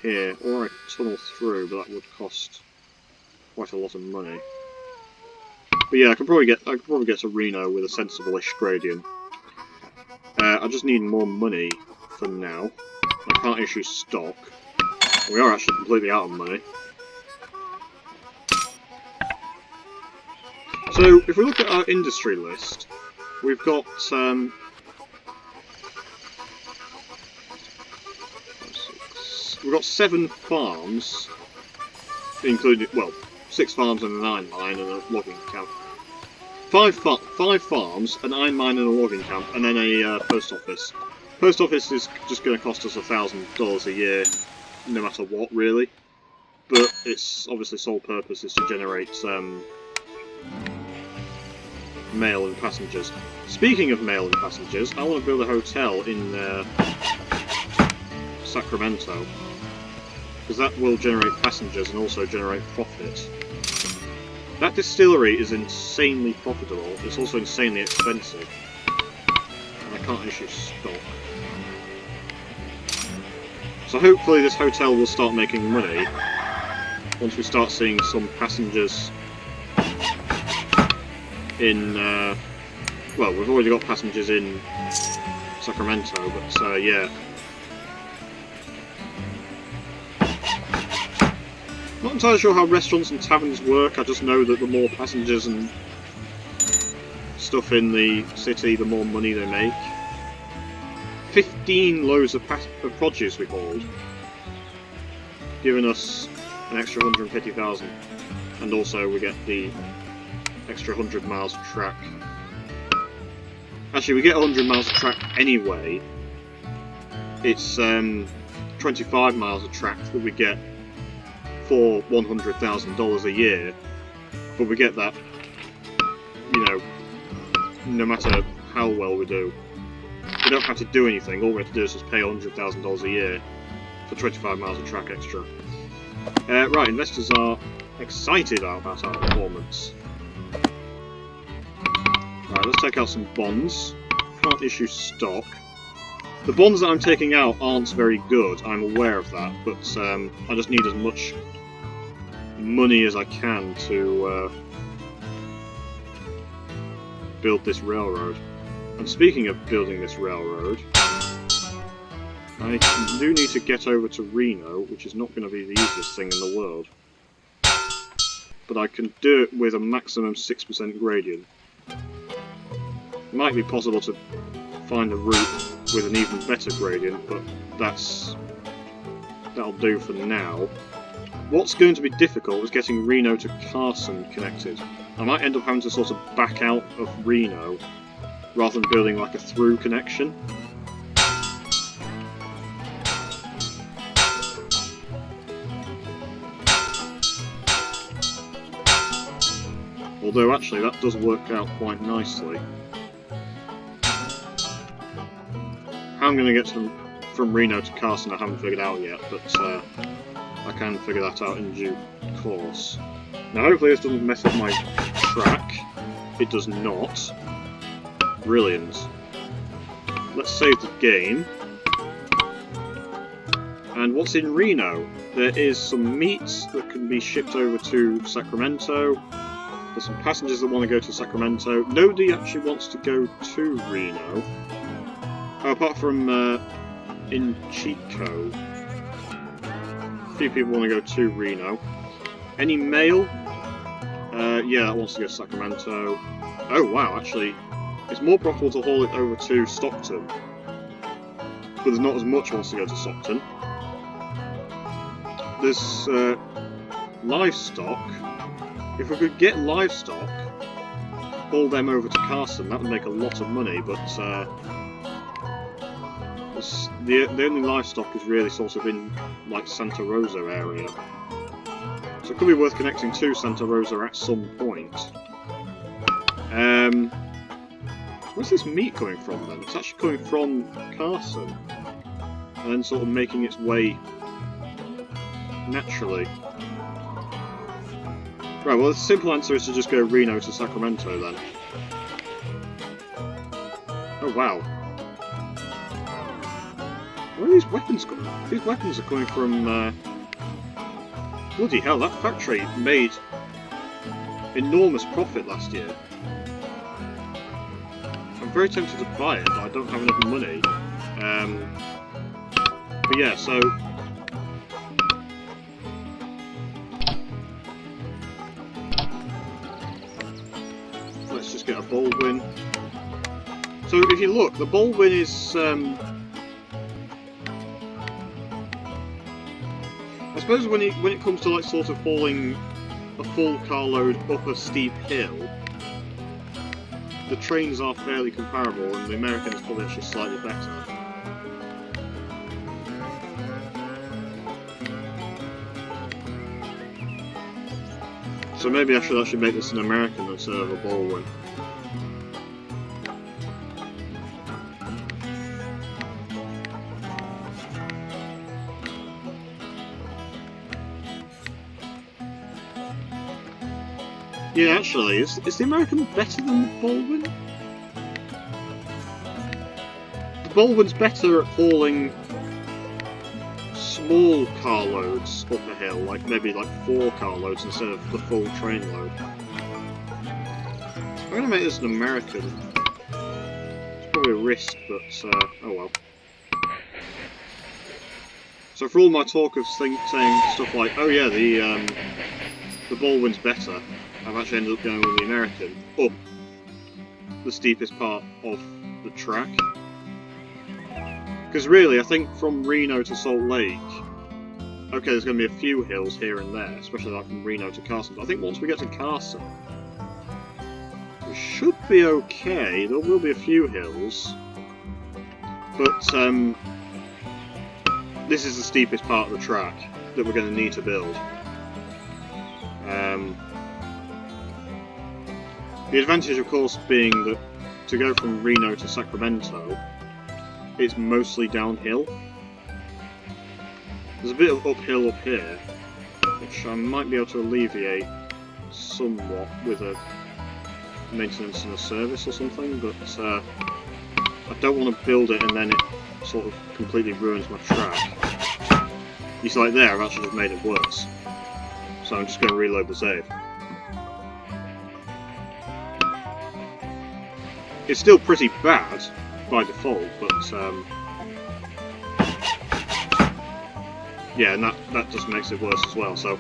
here, or I tunnel through, but that would cost quite a lot of money. But yeah, I could probably get to Reno with a sensible-ish gradient. I just need more money for now. I can't issue stock. We are actually completely out of money. So, if we look at our industry list, we've got we've got 7 farms, including, well, 6 farms and an iron mine and a logging camp. 5 farms, an iron mine and a logging camp, and then a post office. Post office is just going to cost us $1,000 a year, no matter what, really. But its obviously sole purpose is to generate mail and passengers. Speaking of mail and passengers, I want to build a hotel in Sacramento, because that will generate passengers and also generate profit. That distillery is insanely profitable, it's also insanely expensive, and I can't issue stock. So hopefully this hotel will start making money once we start seeing some passengers in, well, we've already got passengers in Sacramento, but yeah. Not entirely sure how restaurants and taverns work, I just know that the more passengers and stuff in the city, the more money they make. 15 loads of produce we hauled, giving us an extra 150,000, and also we get the extra 100 miles of track. Actually, we get 100 miles of track anyway. It's 25 miles of track that we get for $100,000 a year, but we get that, you know, no matter how well we do. We don't have to do anything, all we have to do is just pay $100,000 a year for 25 miles of track extra. Right, investors are excited about our performance. Right, let's take out some bonds. Can't issue stock. The bonds that I'm taking out aren't very good, I'm aware of that, but I just need as much money as I can to build this railroad. And speaking of building this railroad, I do need to get over to Reno, which is not going to be the easiest thing in the world. But I can do it with a maximum 6% gradient. It might be possible to find a route with an even better gradient, but that'll do for now. What's going to be difficult is getting Reno to Carson connected. I might end up having to sort of back out of Reno rather than building like a through connection. Although actually that does work out quite nicely. How I'm going to get from Reno to Carson I haven't figured out yet, but I can figure that out in due course. Now hopefully this doesn't mess up my track. It does not. Brilliant. Let's save the game. And what's in Reno? There is some meat that can be shipped over to Sacramento. There's some passengers that want to go to Sacramento. Nobody actually wants to go to Reno. Apart from in Chico. A few people want to go to Reno. Any mail? Yeah, that wants to go to Sacramento. Oh wow, actually, it's more profitable to haul it over to Stockton. But there's not as much wants to go to Stockton. There's livestock. If we could get livestock, haul them over to Carson, that would make a lot of money, but the only livestock is really sort of in like Santa Rosa area. So it could be worth connecting to Santa Rosa at some point. Where's this meat coming from then? It's actually coming from Carson, and then sort of making its way naturally. Right, well the simple answer is to just go Reno to Sacramento then. Oh wow. Where are these weapons coming from? These weapons are coming from... bloody hell, that factory made enormous profit last year. I'm very tempted to buy it, but I don't have enough money. But yeah, so... let's just get a Baldwin. So if you look, the Baldwin is... I suppose when it comes to like sort of hauling a full carload up a steep hill, the trains are fairly comparable, and the American is probably actually slightly better. So maybe I should actually make this an American instead of a Baldwin. Yeah, actually, is the American better than the Baldwin? The Baldwin's better at hauling small carloads up a hill, like maybe like 4 carloads instead of the full train load. I'm going to make this an American. It's probably a risk, but oh well. So for all my talk of saying stuff like, oh yeah, the Baldwin's better, I've actually ended up going with the American up the steepest part of the track. Because really, I think from Reno to Salt Lake, okay, there's going to be a few hills here and there, especially like from Reno to Carson, but I think once we get to Carson, we should be okay. There will be a few hills, but this is the steepest part of the track that we're going to need to build. The advantage, of course, being that to go from Reno to Sacramento, it's mostly downhill. There's a bit of uphill up here, which I might be able to alleviate somewhat with a maintenance and a service or something, but I don't want to build it and then it sort of completely ruins my track. You see, like there, I've actually just made it worse. So I'm just going to reload the save. It's still pretty bad by default, but yeah, and that just makes it worse as well. So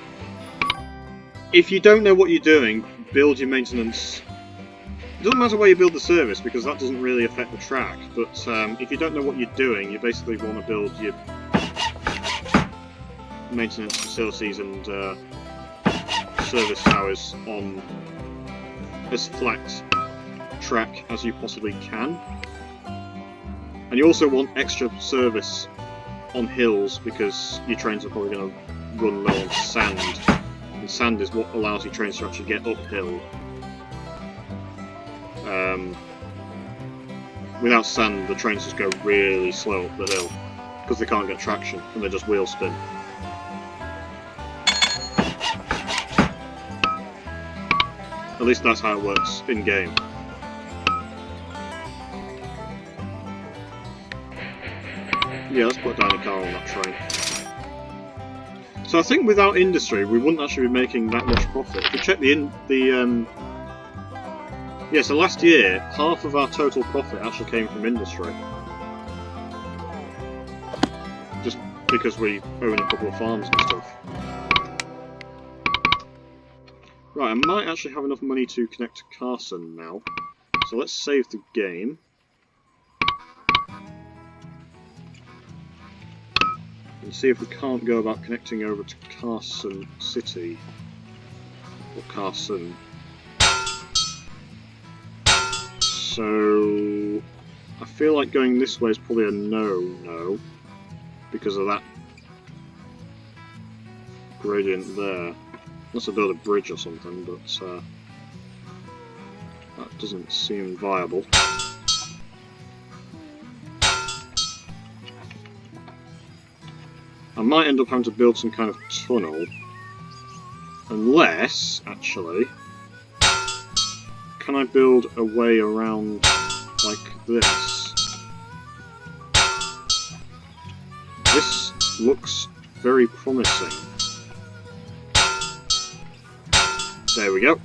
if you don't know what you're doing, build your maintenance. It doesn't matter where you build the service, because that doesn't really affect the track, but if you don't know what you're doing, you basically want to build your maintenance facilities and service towers on as flat track as you possibly can. And you also want extra service on hills, because your trains are probably going to run low on sand, and sand is what allows your trains to actually get uphill. Without sand, the trains just go really slow up the hill, because they can't get traction, and they just wheel spin. At least that's how it works in-game. Yeah, let's put down a car on that train. So I think without industry, we wouldn't actually be making that much profit. If you check yeah, so last year, half of our total profit actually came from industry. Just because we own a couple of farms and stuff. Right, I might actually have enough money to connect to Carson now. So let's save the game. And see if we can't go about connecting over to Carson City. Or Carson. So I feel like going this way is probably a no, because of that gradient there. Unless I build a bridge or something, but that doesn't seem viable. I might end up having to build some kind of tunnel. Unless, actually... Can I build a way around like this? This looks very promising. There we go.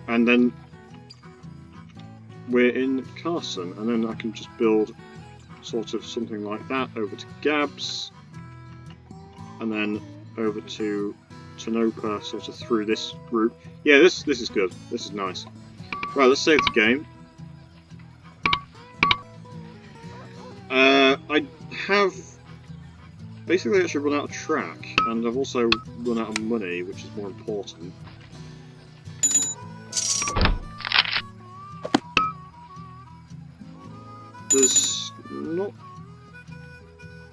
And then we're in Carson, and then I can just build sort of something like that over to Gabs, and then over to Tanopa, sort of through this route. Yeah, this is good. This is nice. Right, let's save the game. I have basically actually run out of track, and I've also run out of money, which is more important. There's not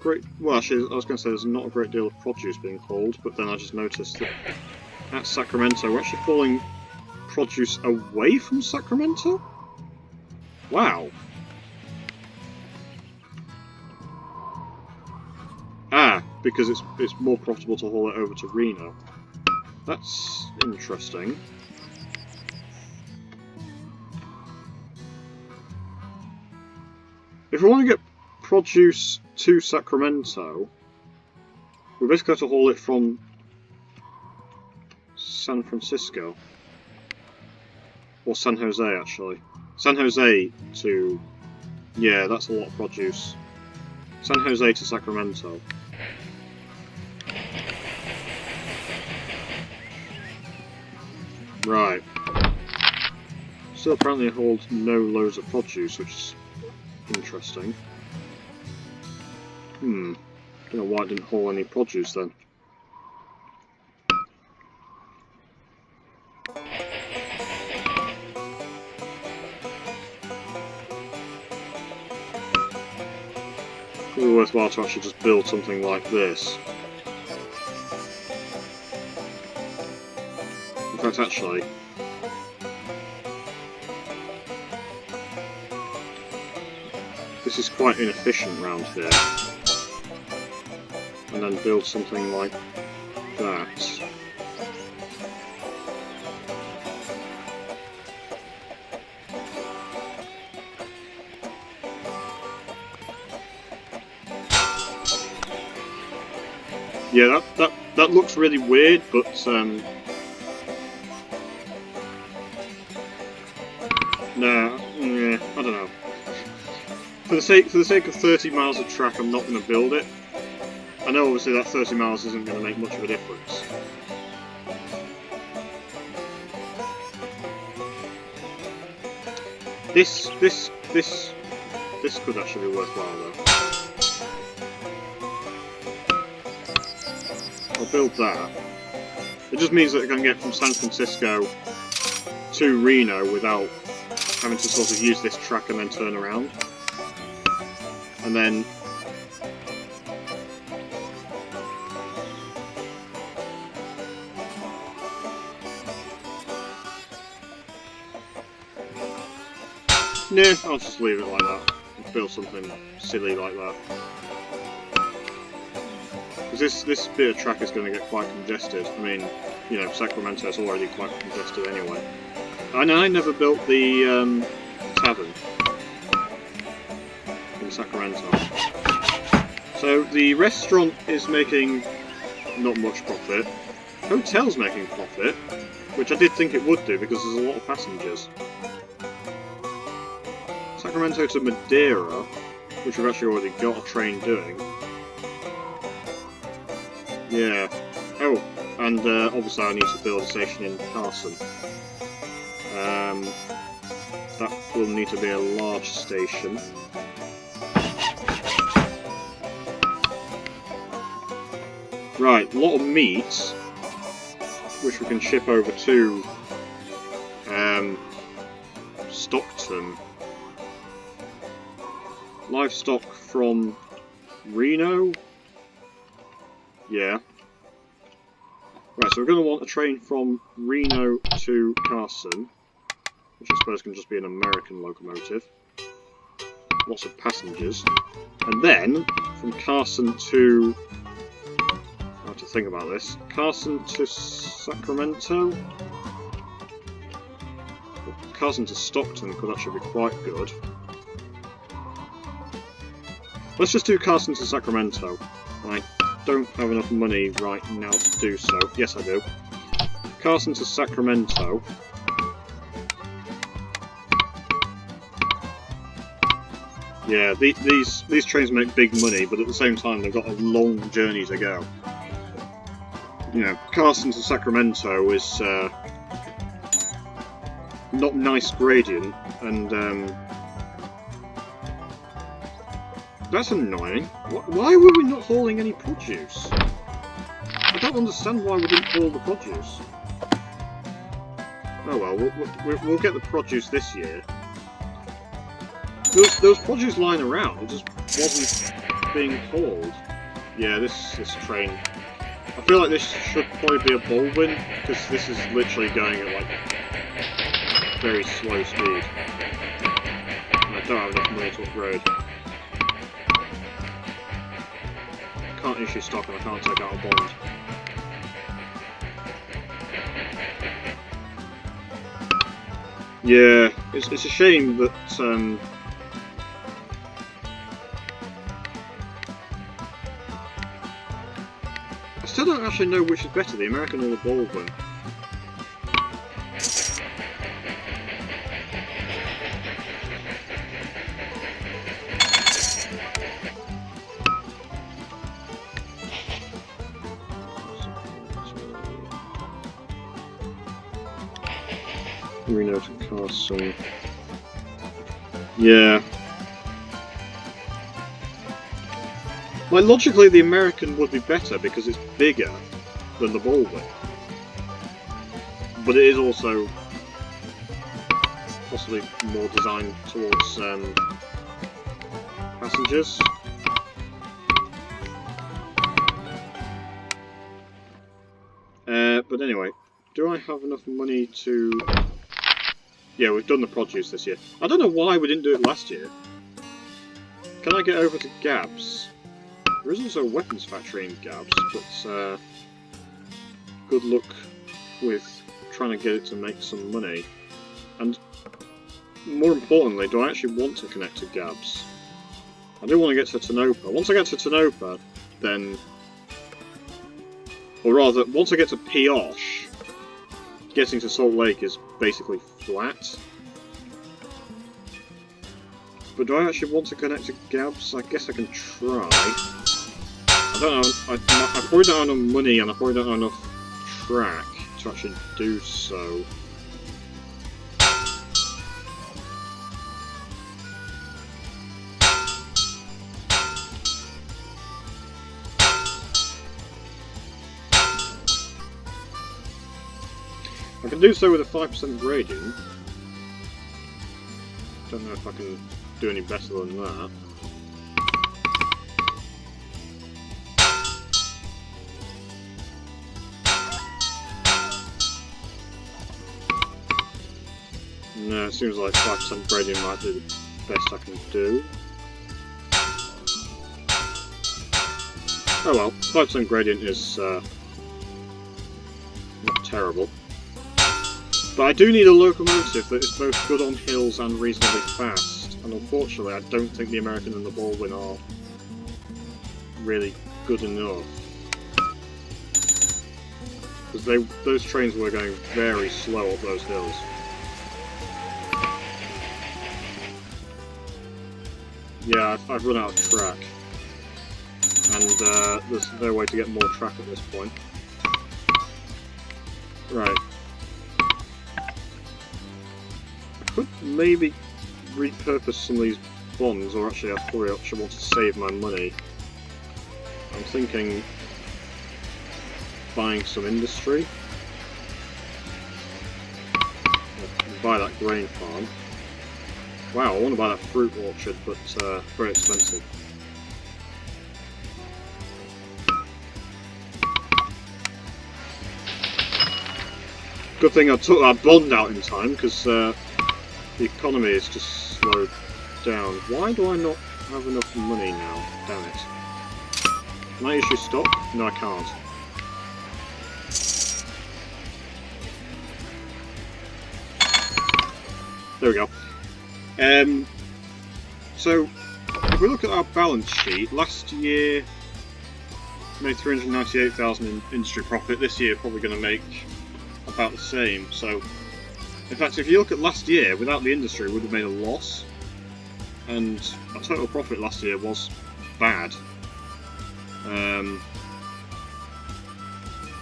great... Well, actually, I was going to say there's not a great deal of produce being hauled, but then I just noticed that at Sacramento we're actually hauling produce away from Sacramento? Wow. Ah, because it's more profitable to haul it over to Reno. That's interesting. If we want to get produce to Sacramento, we basically have to haul it from San Francisco. Or San Jose, actually. San Jose to... Yeah, that's a lot of produce. San Jose to Sacramento. Right. Still apparently holds no loads of produce, which is interesting. Don't know why it didn't haul any produce then. Probably worthwhile to actually just build something like this. In fact, actually, this is quite inefficient round here. And then build something like that. Yeah, that looks really weird, but nah, yeah, I don't know. For the sake of 30 miles of track, I'm not going to build it. I know obviously that 30 miles isn't going to make much of a difference. This could actually be worthwhile though. I'll build that. It just means that I can get from San Francisco to Reno without having to sort of use this track and then turn around. And then nah, I'll just leave it like that. Build something silly like that. Because this bit of track is going to get quite congested. I mean, you know, Sacramento's already quite congested anyway. And I never built the tavern in Sacramento. So the restaurant is making not much profit. Hotel's making profit, which I did think it would do because there's a lot of passengers. Sacramento to Madeira, which we've actually already got a train doing. Yeah. Oh, and obviously I need to build a station in Carson. That will need to be a large station. Right, a lot of meat, which we can ship over to Stockton. Livestock from Reno? Yeah. Right, so we're going to want a train from Reno to Carson, which I suppose can just be an American locomotive. lots of passengers. And then, from Carson to... I have to think about this. Carson to Sacramento? Carson to Stockton could actually be quite good. Let's just do Carson to Sacramento. I don't have enough money right now to do so. Yes, I do. Carson to Sacramento. Yeah, these trains make big money, but at the same time they've got a long journey to go. You know, Carson to Sacramento is not nice gradient, and that's annoying. Why were we not hauling any produce? I don't understand why we didn't haul the produce. Oh well, we'll get the produce this year. There was produce lying around, it just wasn't being hauled. Yeah, this train... I feel like this should probably be a Baldwin, because this is literally going at like very slow speed. And I don't have enough money to upgrade. I can't issue stock and I can't take out a bond. Yeah, it's a shame that I still don't actually know which is better, the American or the Baldwin. Reno to Carson. Yeah. Like, logically the American would be better because it's bigger than the Baldwin. But it is also possibly more designed towards passengers. But anyway, do I have enough money to... Yeah, we've done the produce this year. I don't know why we didn't do it last year. Can I get over to Gabs? There is also a weapons factory in Gabs, but good luck with trying to get it to make some money. And more importantly, do I actually want to connect to Gabs? I do want to get to Tonopah. Once I get to Tonopah, then... Or rather, once I get to Pioche, getting to Salt Lake is basically flat. But do I actually want to connect to Gabs? I guess I can try. I don't know, I probably don't have enough money and I probably don't have enough track to actually do so. I can do so with a 5% gradient. Don't know if I can do any better than that. No, it seems like 5% gradient might be the best I can do. Oh well, 5% gradient is not terrible. But I do need a locomotive that is both good on hills and reasonably fast, and unfortunately I don't think the American and the Baldwin are really good enough. Because those trains were going very slow up those hills. Yeah, I've run out of track. And there's no way to get more track at this point. Right. I could maybe repurpose some of these bonds, or actually I probably actually want to save my money. I'm thinking buying some industry. Buy that grain farm. Wow, I want to buy that fruit orchard, but very expensive. Good thing I took that bond out in time, because the economy is just slowed down. Why do I not have enough money now? Damn it. Can I issue stock? No, I can't. There we go. So, if we look at our balance sheet, last year made 398,000 in industry profit. This year probably going to make about the same. So, in fact, if you look at last year, without the industry, we would have made a loss. And our total profit last year was bad.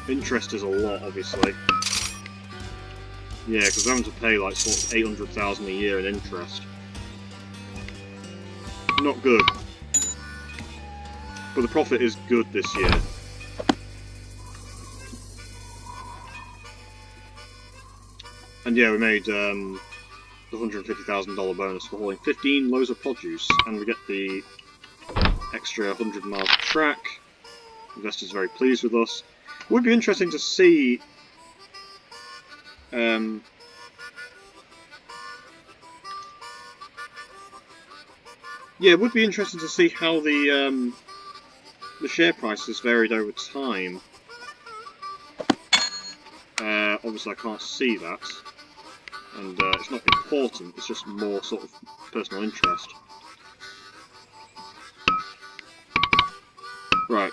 Interest is a lot, obviously. Yeah, because we're having to pay like sort of 800,000 a year in interest. Not good. But the profit is good this year. And yeah, we made the $150,000 bonus for hauling 15 loads of produce, and we get the extra 100 miles of track. Investors are very pleased with us. It would be interesting to see yeah, it would be interesting to see how the share price has varied over time. Obviously I can't see that, and it's not important, it's just more sort of personal interest. Right.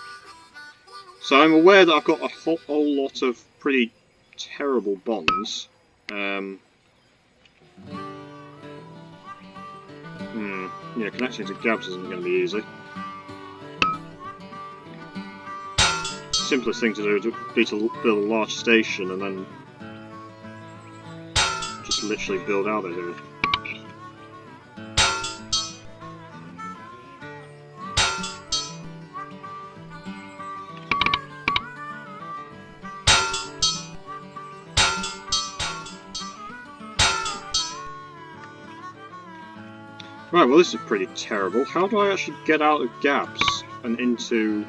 So I'm aware that I've got a whole lot of pretty terrible bonds. Yeah, connecting to Gabs isn't going to be easy. Simplest thing to do would be to build a large station and then just literally build out of here. Right, well this is pretty terrible. How do I actually get out of Gabs and into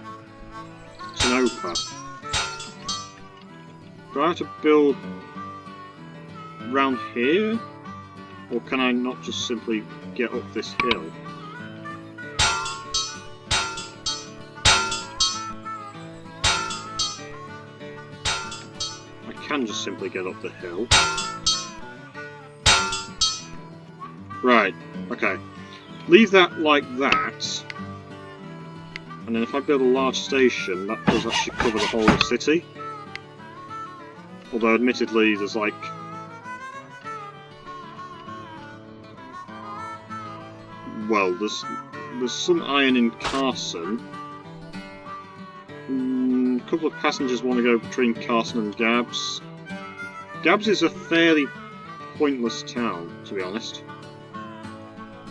Tanopa? Do I have to build round here? Or can I not just simply get up this hill? I can just simply get up the hill. Right, okay. Leave that like that. And then if I build a large station, that does actually cover the whole of the city. Although admittedly there's like... well, there's some iron in Carson. A couple of passengers want to go between Carson and Gabs. Gabs is a fairly pointless town, to be honest.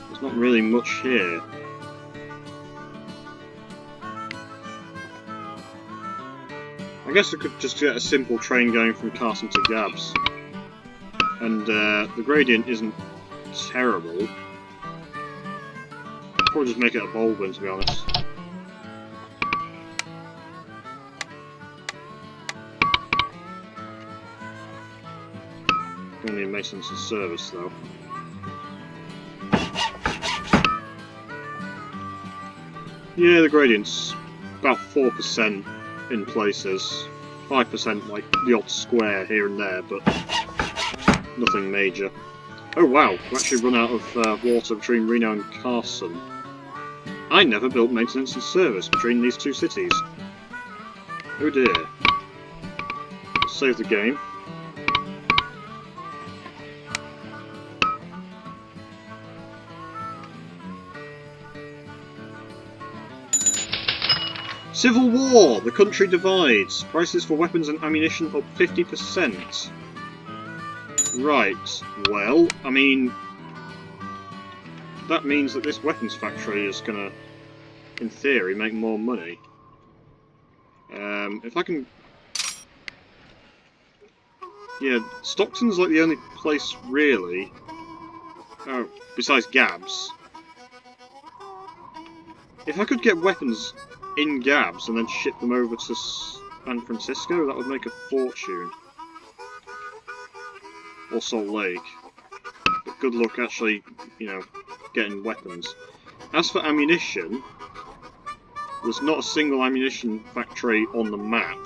There's not really much here. I guess I could just get a simple train going from Carson to Gabs. And the gradient isn't terrible. Probably just make it a Baldwin, to be honest. Gonna need maintenance and service though. Yeah, the gradient's about 4% in places. 5% like the odd square here and there, but nothing major. Oh wow, we've actually run out of water between Reno and Carson. I never built maintenance and service between these two cities. Oh dear. Let's save the game. Civil War! The country divides. Prices for weapons and ammunition up 50%. Right, well, I mean... that means that this weapons factory is gonna, in theory, make more money. If I can... yeah, Stockton's like the only place, really... oh, besides Gabs. If I could get weapons in Gabs and then ship them over to San Francisco, that would make a fortune. Or Salt Lake. But good luck actually, you know, getting weapons. As for ammunition, there's not a single ammunition factory on the map,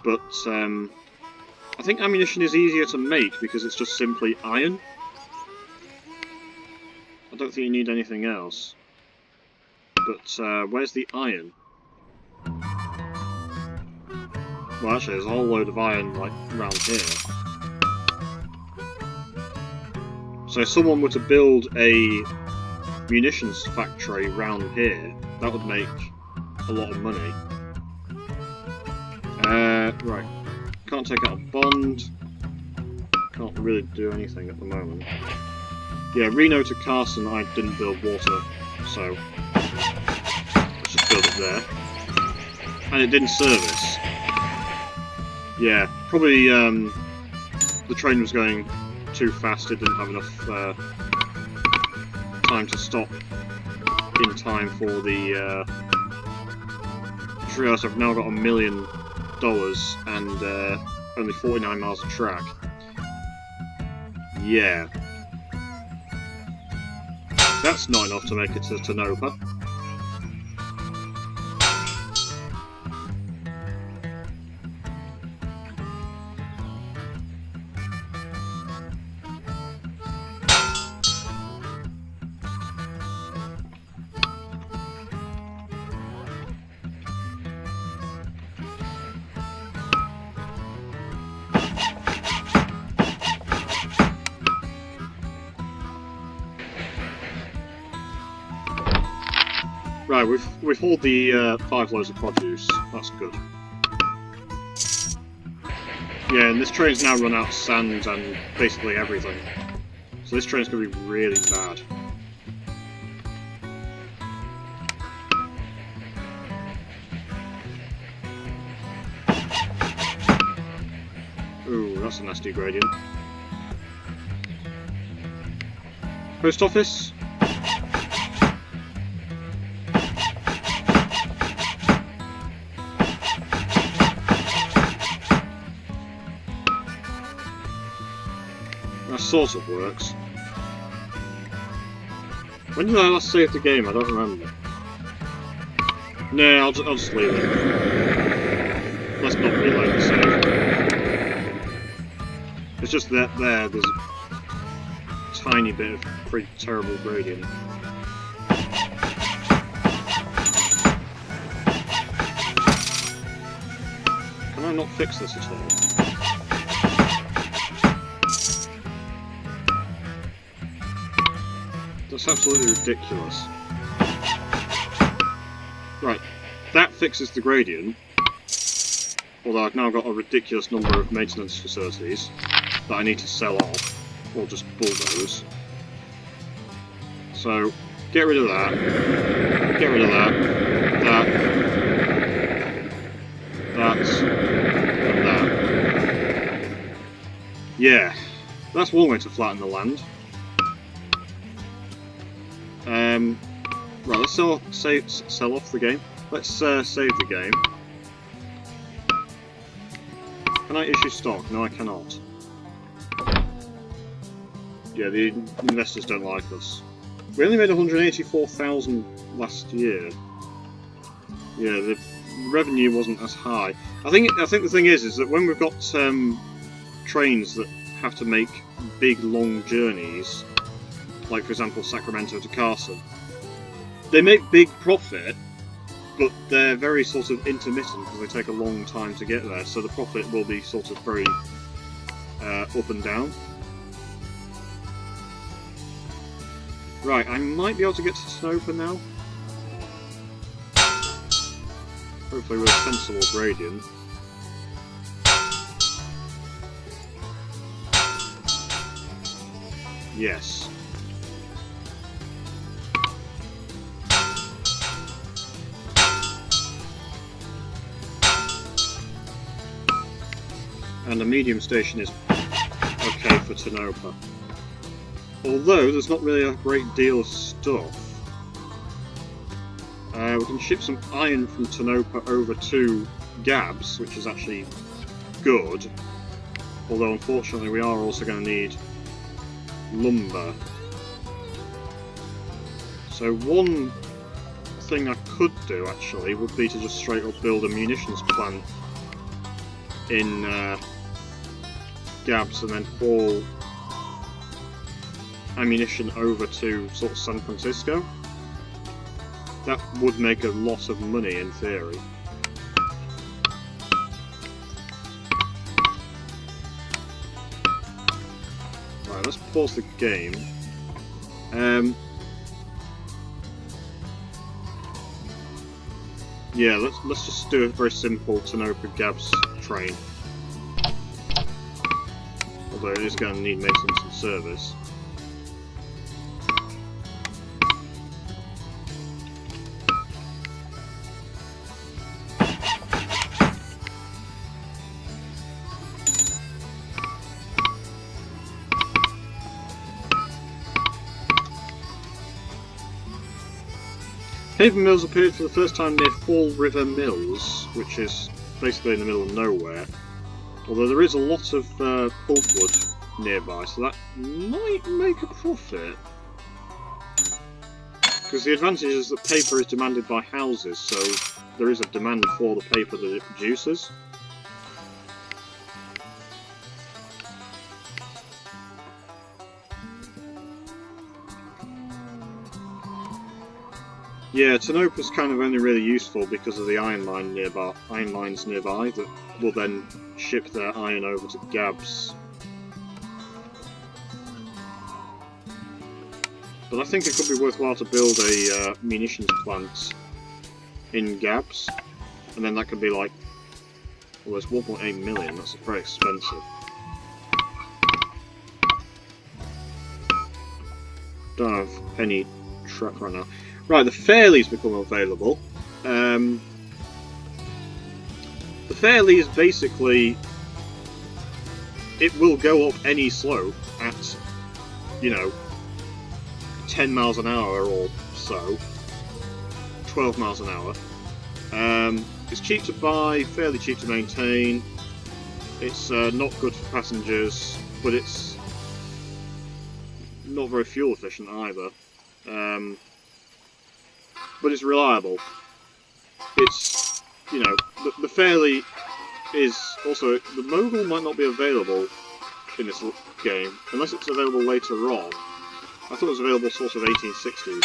but I think ammunition is easier to make because it's just simply iron. I don't think you need anything else. But where's the iron? Well, actually, there's a whole load of iron like around here. So if someone were to build a munitions factory round here, that would make a lot of money. Right. Can't take out a bond. Can't really do anything at the moment. Yeah, Reno to Carson I didn't build water, so let's just build it there. And it didn't service. Yeah, probably the train was going too fast, it didn't have enough time to stop in time for the... I just realised I've now got $1 million and only 49 miles of track. Yeah. That's not enough to make it to Tonopah. Right, we've hauled the 5 loads of produce. That's good. Yeah, and this train's now run out of sand and basically everything. So this train's going to be really bad. Ooh, that's a nasty gradient. Post office? That sort of works. When did I last save the game? I don't remember. No, I'll just leave it. Let's not reload the save. It's just that there's a tiny bit of pretty terrible gradient. Can I not fix this at all? That's absolutely ridiculous. Right, that fixes the gradient, although I've now got a ridiculous number of maintenance facilities that I need to sell off, or just bulldoze. So, get rid of that, get rid of that, and that. Yeah, that's one way to flatten the land. Right, let's sell off the game. Let's save the game. Can I issue stock? No, I cannot. Yeah, the investors don't like us. We only made 184,000 last year. Yeah, the revenue wasn't as high. I think the thing is that when we've got trains that have to make big, long journeys, like for example Sacramento to Carson, they make big profit, but they're very sort of intermittent because they take a long time to get there, so the profit will be sort of very up and down. Right, I might be able to get to Tonopah now. Hopefully with a sensible gradient. Yes. And the medium station is okay for Tonopah. Although there's not really a great deal of stuff. We can ship some iron from Tonopah over to Gabs, which is actually good. Although unfortunately we are also going to need lumber. So one thing I could do actually would be to just straight up build a munitions plant in Gabs and then haul ammunition over to sort of San Francisco. That would make a lot of money in theory. Right, let's pause the game. Yeah, let's just do a very simple Tanopa Gabs train. Although it is going to need maintenance and service. Haven Mills appeared for the first time near Fall River Mills, which is basically in the middle of nowhere. Although there is a lot of pulpwood nearby, so that might make a profit. Because the advantage is that paper is demanded by houses, so there is a demand for the paper that it produces. Yeah, Tanopa's kind of only really useful because of the iron mines nearby that will then ship their iron over to Gabs. But I think it could be worthwhile to build a munitions plant in Gabs, and then that could be like, well, it's 1.8 million, that's very expensive. Don't have any track right now. Right, the Fairlie's become available. The Fairlie is basically, it will go up any slope at, you know, 10 miles an hour or so, 12 miles an hour. It's cheap to buy, fairly cheap to maintain. It's not good for passengers, but it's not very fuel efficient either. But it's reliable. It's, you know, the Fairlie is also, the Mogul might not be available in this game, unless it's available later on. I thought it was available sort of 1860s.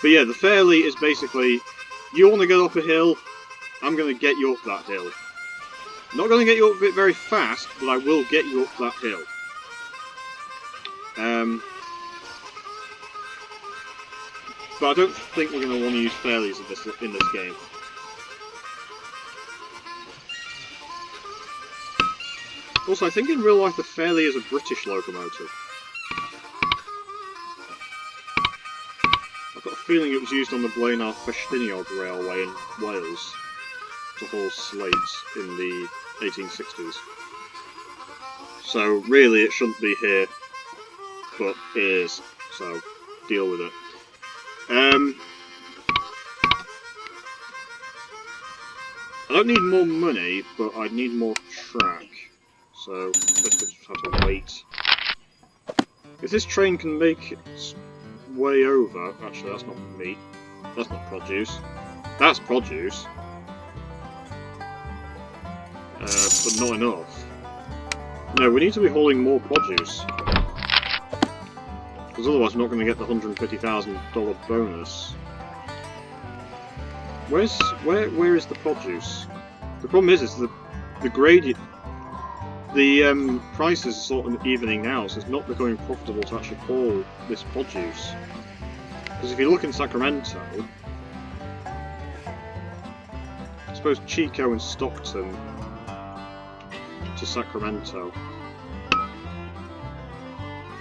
But yeah, the Fairlie is basically, you want to go up a hill, I'm going to get you up that hill. I'm not going to get you up it very fast, but I will get you up that hill. But I don't think we're going to want to use Fairlies in this game. Also, I think in real life the Fairlie is a British locomotive. I've got a feeling it was used on the Blaenau-Festiniog Railway in Wales to haul slates in the 1860s. So really it shouldn't be here, but it is, so deal with it. I don't need more money, but I need more track. So let's just have to wait. If this train can make its way over, actually that's not meat, that's not produce, that's produce, but not enough. No, we need to be hauling more produce. Because otherwise we're not going to get the $150,000 bonus. Where is the produce? The problem is the gradient, the prices are sort of evening now, so it's not becoming profitable to actually haul this produce. Because if you look in Sacramento, I suppose Chico and Stockton to Sacramento,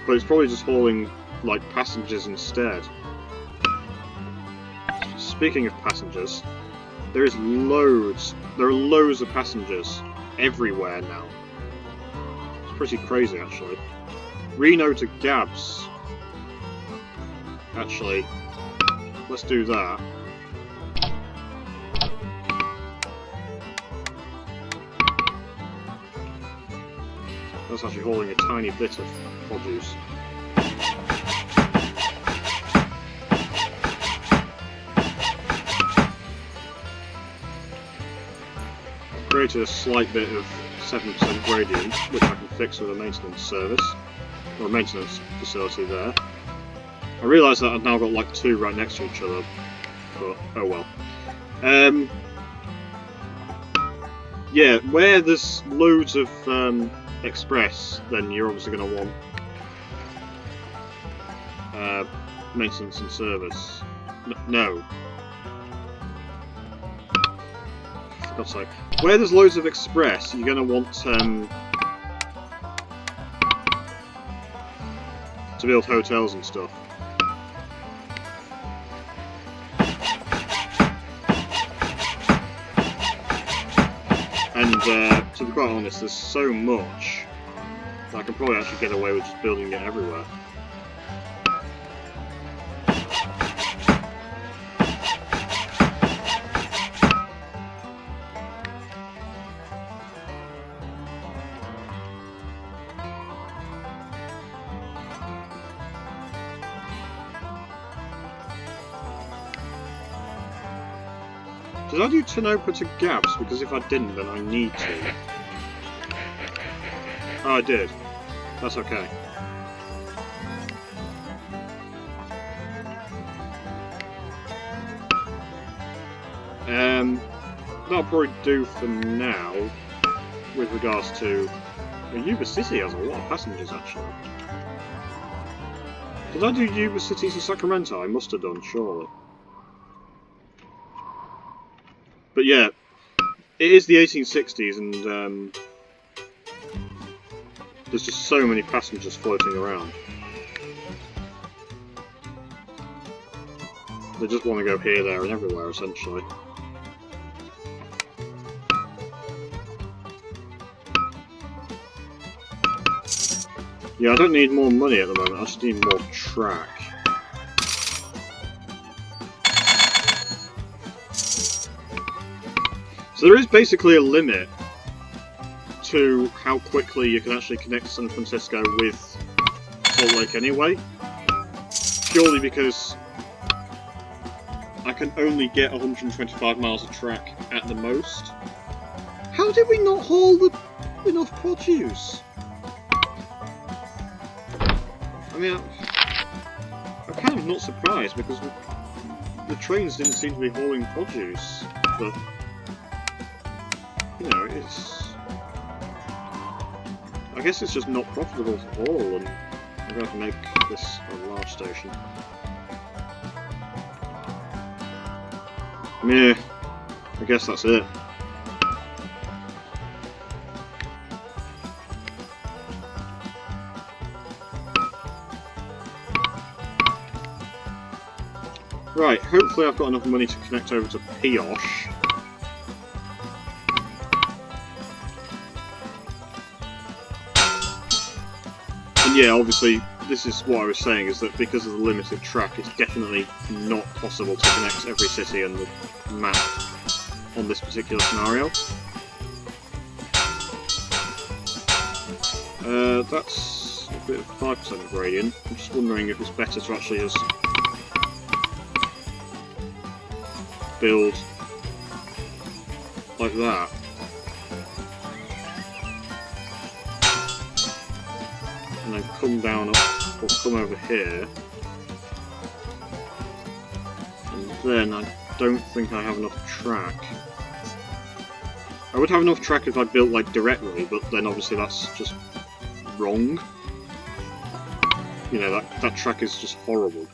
but it's probably just hauling like passengers instead. Speaking of passengers, there are loads of passengers everywhere now. It's pretty crazy actually. Reno to Gabs. Actually, let's do that. That's actually hauling a tiny bit of produce. created a slight bit of 7% gradient, which I can fix with a maintenance service, or a maintenance facility there. I realise that I've now got like 2 right next to each other, but oh well. Yeah, where there's loads of express, then you're obviously going to want maintenance and service. No. For God's sake. Where there's loads of express, you're going to want to build hotels and stuff. And to be quite honest, there's so much that I can probably actually get away with just building it everywhere. Did I do Tanopa to Gaps? Because if I didn't, then I need to. Oh, I did. That's okay. That'll probably do for now, with regards to... Well, Yuba City has a lot of passengers, actually. Did I do Yuba City to Sacramento? I must have done, surely. But yeah, it is the 1860s, and there's just so many passengers floating around. They just want to go here, there, and everywhere, essentially. Yeah, I don't need more money at the moment, I just need more track. So there is basically a limit to how quickly you can actually connect San Francisco with Salt Lake anyway. Purely because I can only get 125 miles of track at the most. How did we not haul enough produce? I mean, I'm kind of not surprised because the trains didn't seem to be hauling produce, but you know, I guess it's just not profitable to haul, and I'm going to have to make this a large station. Yeah, I guess that's it. Right, hopefully I've got enough money to connect over to Pioche. And yeah, obviously, this is what I was saying, is that because of the limited track, it's definitely not possible to connect every city in the map on this particular scenario. That's a bit of 5% gradient. I'm just wondering if it's better to actually just build like that. And then come down up, or come over here. And then I don't think I have enough track. I would have enough track if I built like directly, but then obviously that's just wrong. You know, that track is just horrible.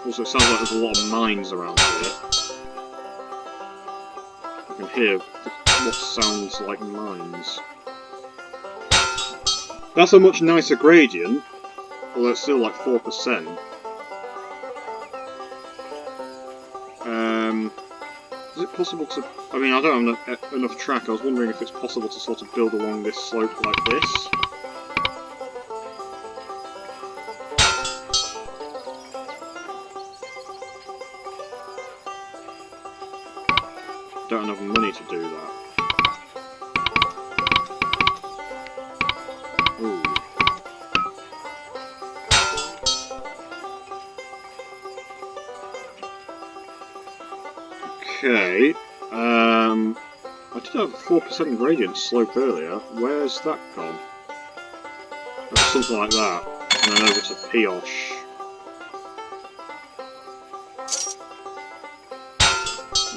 Also, it sounds like there's a lot of mines around here. I can hear what sounds like mines. That's a much nicer gradient, although it's still like 4%. Is it possible to... I mean, I don't have enough track. I was wondering if it's possible to sort of build along this slope like this. Don't have enough money to do that. Ooh. Okay. I did have a 4% gradient slope earlier. Where's that gone? Oh, something like that. And then over to Pioche.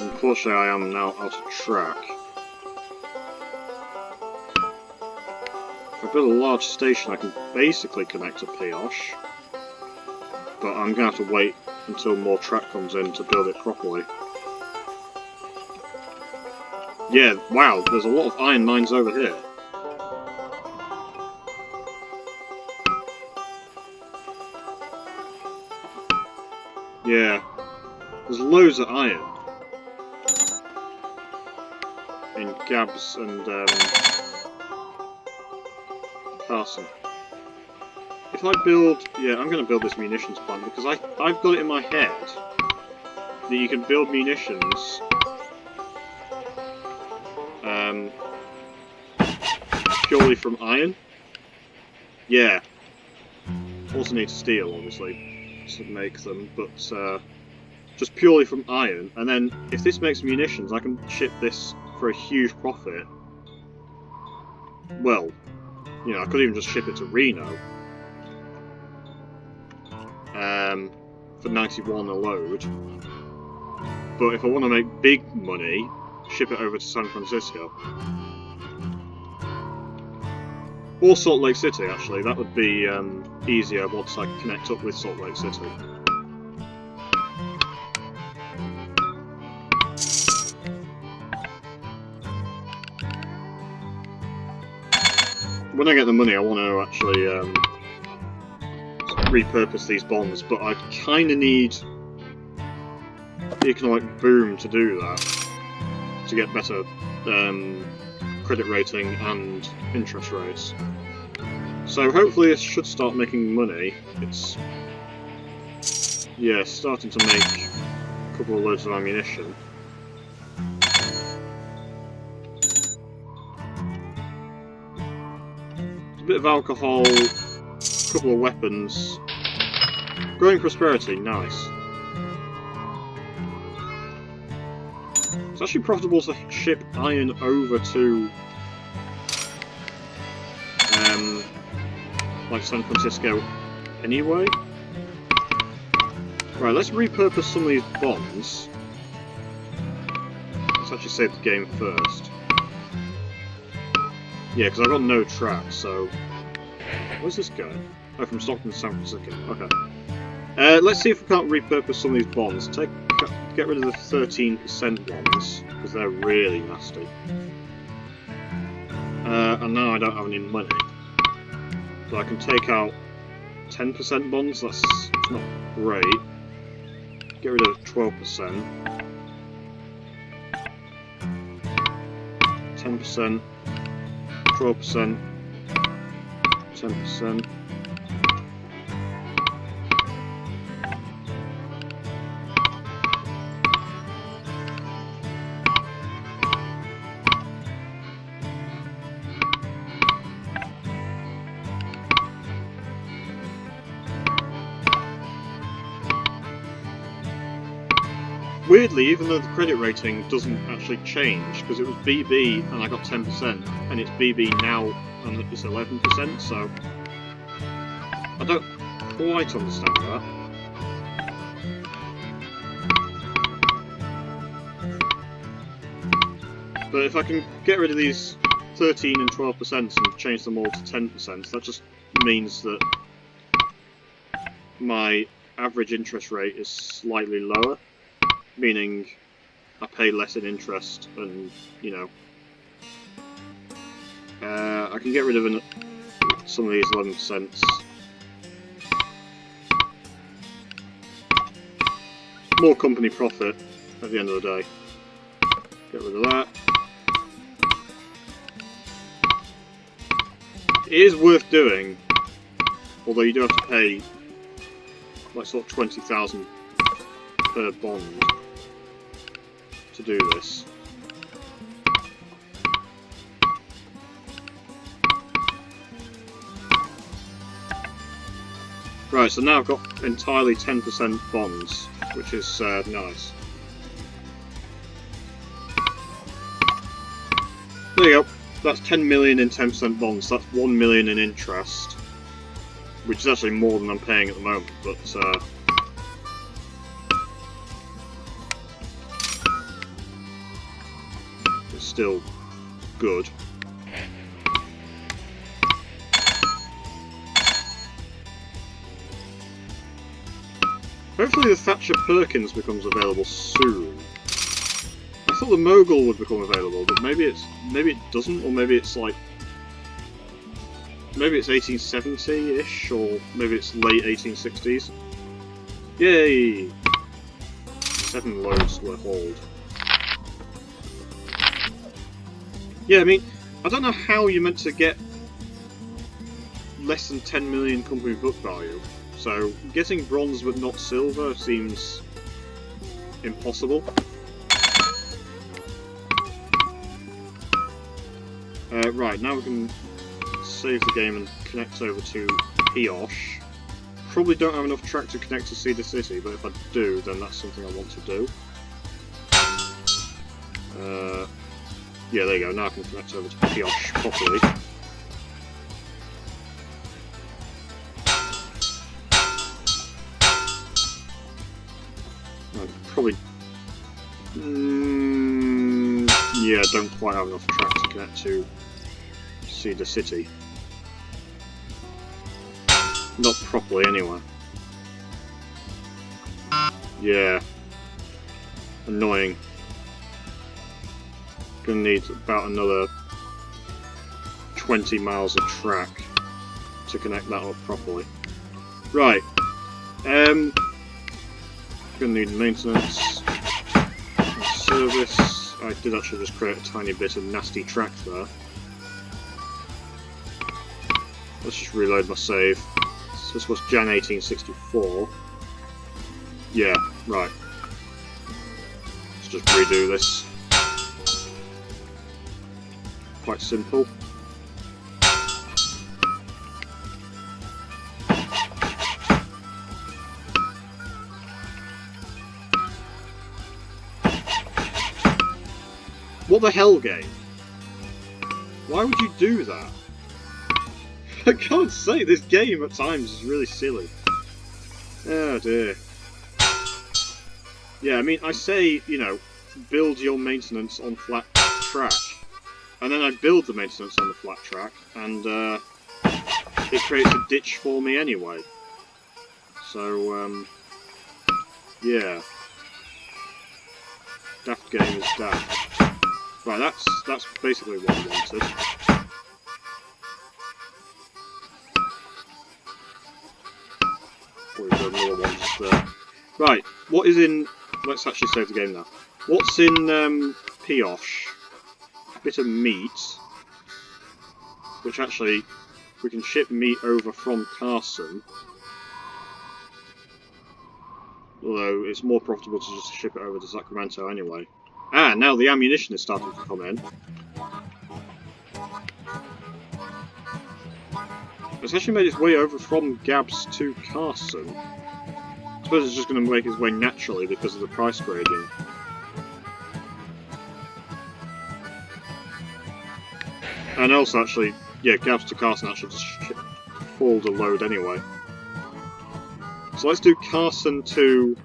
Unfortunately, I am now out of track. If I build a large station, I can basically connect to Pioche. But I'm going to have to wait until more track comes in to build it properly. Yeah, wow, there's a lot of iron mines over here. Yeah, there's loads of iron. In Gabs and Carson. If I build... Yeah, I'm going to build this munitions plant because I've got it in my head that you can build munitions purely from iron. Yeah. Also need steel, obviously, to make them, but just purely from iron. And then, if this makes munitions, I can ship this for a huge profit. Well, you know, I could even just ship it to Reno for 91 a load. But if I want to make big money, ship it over to San Francisco. Or Salt Lake City, actually. That would be easier once I connect up with Salt Lake City. When I get the money, I want to actually repurpose these bonds, but I kind of need the economic boom to do that, to get better credit rating and interest rates. So hopefully this should start making money. It's, yeah, starting to make a couple of loads of ammunition. A bit of alcohol, a couple of weapons. Growing prosperity, nice. It's actually profitable to ship iron over to like San Francisco anyway. Right, let's repurpose some of these bonds. Let's actually save the game first. Yeah, because I've got no track, so... Where's this going? Oh, from Stockton to San Francisco. Okay. Let's see if we can't repurpose some of these bonds. Get rid of the 13% ones, because they're really nasty. And now I don't have any money. So I can take out 10% bonds, that's not great. Get rid of 12%. 10%. 12%. 10%. Weirdly, even though the credit rating doesn't actually change, because it was BB and I got 10%, and it's BB now and it's 11%, so I don't quite understand that. But if I can get rid of these 13 and 12% and change them all to 10%, that just means that my average interest rate is slightly lower. Meaning I pay less in interest, and you know, I can get rid of some of these 11%. More company profit at the end of the day. Get rid of that. It is worth doing, although you do have to pay like sort of 20,000 per bond to do this. Right, so now I've got entirely 10% bonds, which is nice. There you go. That's 10 million in 10% bonds. That's 1 million in interest, which is actually more than I'm paying at the moment. But it's still good. Hopefully the Thatcher Perkins becomes available soon. I thought the Mogul would become available, but maybe it doesn't, or maybe it's like maybe it's 1870-ish, or maybe it's late 1860s. Yay! 7 loads were hauled. Yeah, I mean, I don't know how you're meant to get less than 10 million company book value. So, getting bronze but not silver seems impossible. Right, now we can save the game and connect over to Pioche. Probably don't have enough track to connect to Cedar City, but if I do, then that's something I want to do. Yeah, there you go, now I can connect over to Pioche properly. Probably... yeah, don't quite have enough track to connect to Cedar City. Not properly, anyway. Yeah. Annoying. Gonna need about another 20 miles of track to connect that up properly. Right. Gonna need maintenance and service. I did actually just create a tiny bit of nasty track there. Let's just reload my save. So this was Jan 1864. Yeah, right. Let's just redo this. Quite simple. What the hell, game? Why would you do that? I can't say, this game at times is really silly. Oh dear. Yeah, I mean, I say, you know, build your maintenance on flat track. And then I build the maintenance on the flat track, and it creates a ditch for me anyway. So, yeah. Daft game is daft. Right, that's basically what I wanted. Probably got another one just there. Right, what is in... Let's actually save the game now. What's in Pioche? A bit of meat. Which actually, we can ship meat over from Carson. Although, it's more profitable to just ship it over to Sacramento anyway. Ah, now the ammunition is starting to come in. It's actually made its way over from Gabs to Carson. I suppose it's just going to make its way naturally because of the price gradient. And also actually, yeah, Gabs to Carson actually just hauled a load anyway. So let's do Carson to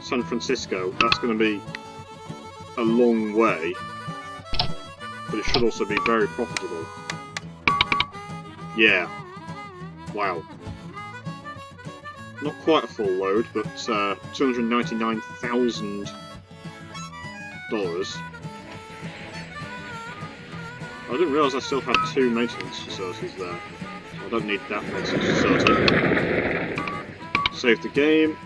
San Francisco. That's going to be a long way, but it should also be very profitable. Yeah. Wow. Not quite a full load, but $299,000. I didn't realise I still had 2 maintenance facilities there. I don't need that maintenance facility. Save the game.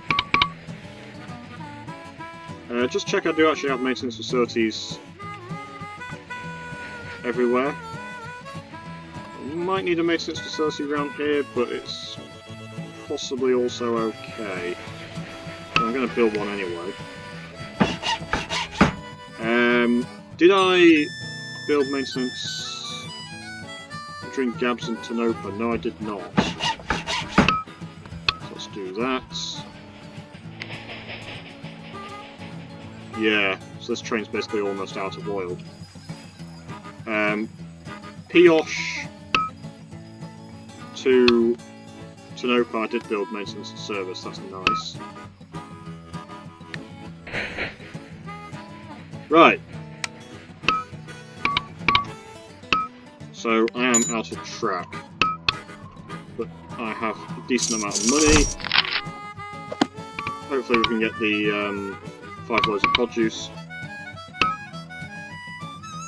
Just check I do actually have maintenance facilities everywhere. Might need a maintenance facility around here, but it's possibly also okay. So I'm going to build one anyway. Did I build maintenance between Gabs and Tonopah? No, I did not. So let's do that. Yeah, so this train's basically almost out of oil. Pioche to Tanoka I did build maintenance and service, that's nice. Right. So I am out of track, but I have a decent amount of money. Hopefully we can get the 5 loads of produce.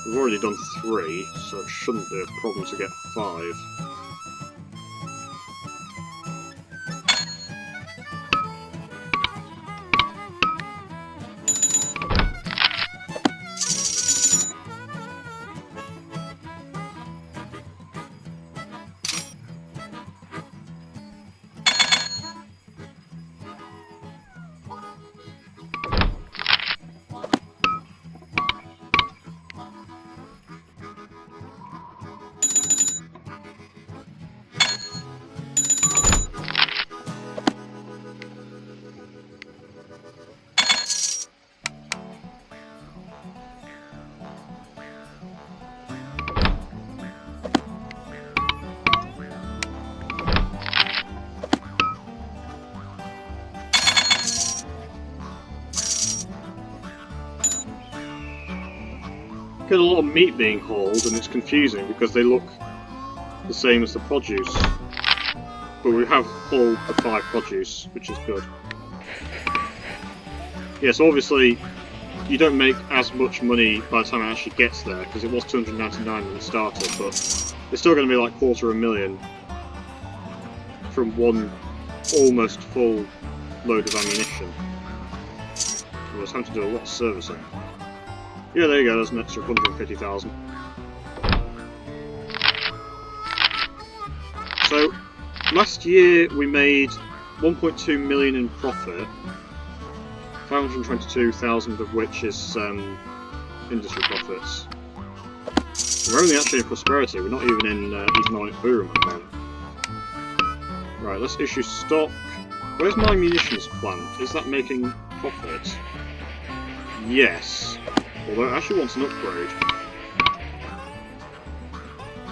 We've already done 3, so it shouldn't be a problem to get 5. Get a lot of meat being hauled, and it's confusing because they look the same as the produce. But we have hauled the 5 produce, which is good. Yes, obviously you don't make as much money by the time it actually gets there, because it was 299 when it started, but it's still going to be like $250,000 from one almost full load of ammunition. So I was having to do a lot of servicing. Yeah, there you go, there's an extra 150,000. So, last year we made 1.2 million in profit, 522,000 of which is industry profits. We're only actually in prosperity, we're not even in economic boom at the moment. Right, let's issue stock. Where's my munitions plant? Is that making profit? Yes. Although it actually wants an upgrade.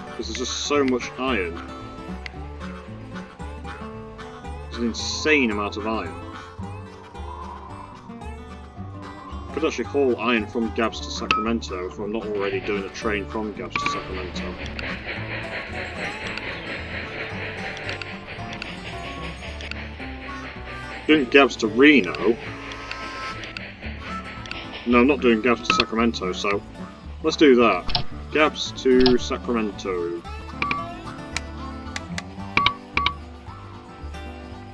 Because there's just so much iron. There's an insane amount of iron. Could actually haul iron from Gabs to Sacramento if I'm not already doing a train from Gabs to Sacramento. Doing Gabs to Reno. No, I'm not doing Gabs to Sacramento, so let's do that. Gabs to Sacramento.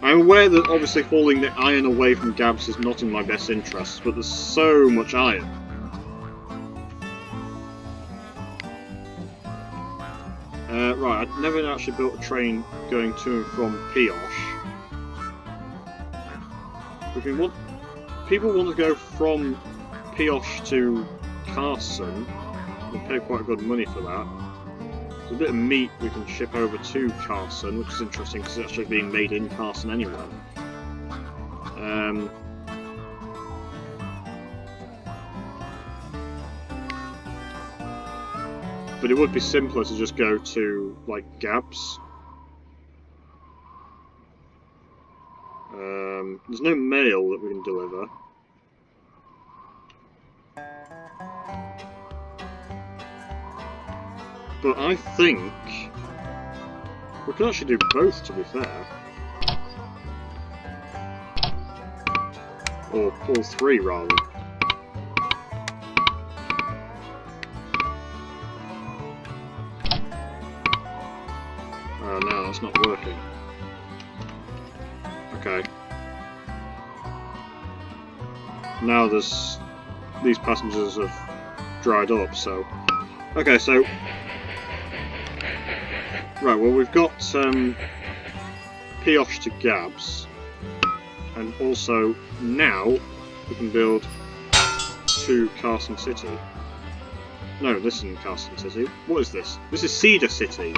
I'm aware that obviously hauling the iron away from Gabs is not in my best interests, but there's so much iron. Right, I've never actually built a train going to and from Pioche. People want to go from Pioche to Carson. We pay quite good money for that. There's a bit of meat we can ship over to Carson, which is interesting because it's actually being made in Carson anyway. But it would be simpler to just go to, like, Gabs. There's no mail that we can deliver. But I think we can actually do both, to be fair. Or all 3, rather. Oh no, that's not working. Okay. Now these passengers have dried up, so... Okay, so... Right, well we've got Pioche to Gabs, and also now we can build to Carson City. No, this isn't Carson City. What is this? This is Cedar City.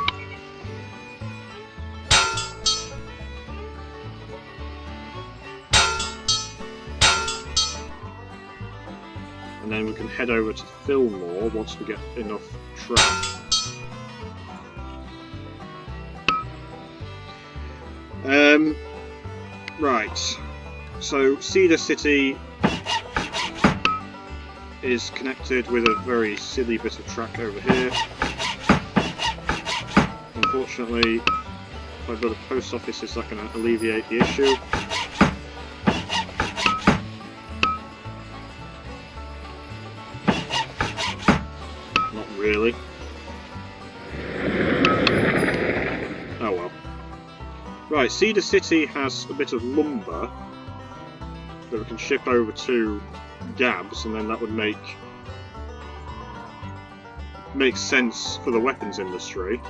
And then we can head over to Fillmore once we get enough track. Right, so Cedar City is connected with a very silly bit of track over here. Unfortunately, if I build a post office, is that going to alleviate the issue? Not really. Oh well. Right, Cedar City has a bit of lumber that we can ship over to Gabs, and then that would make sense for the weapons industry.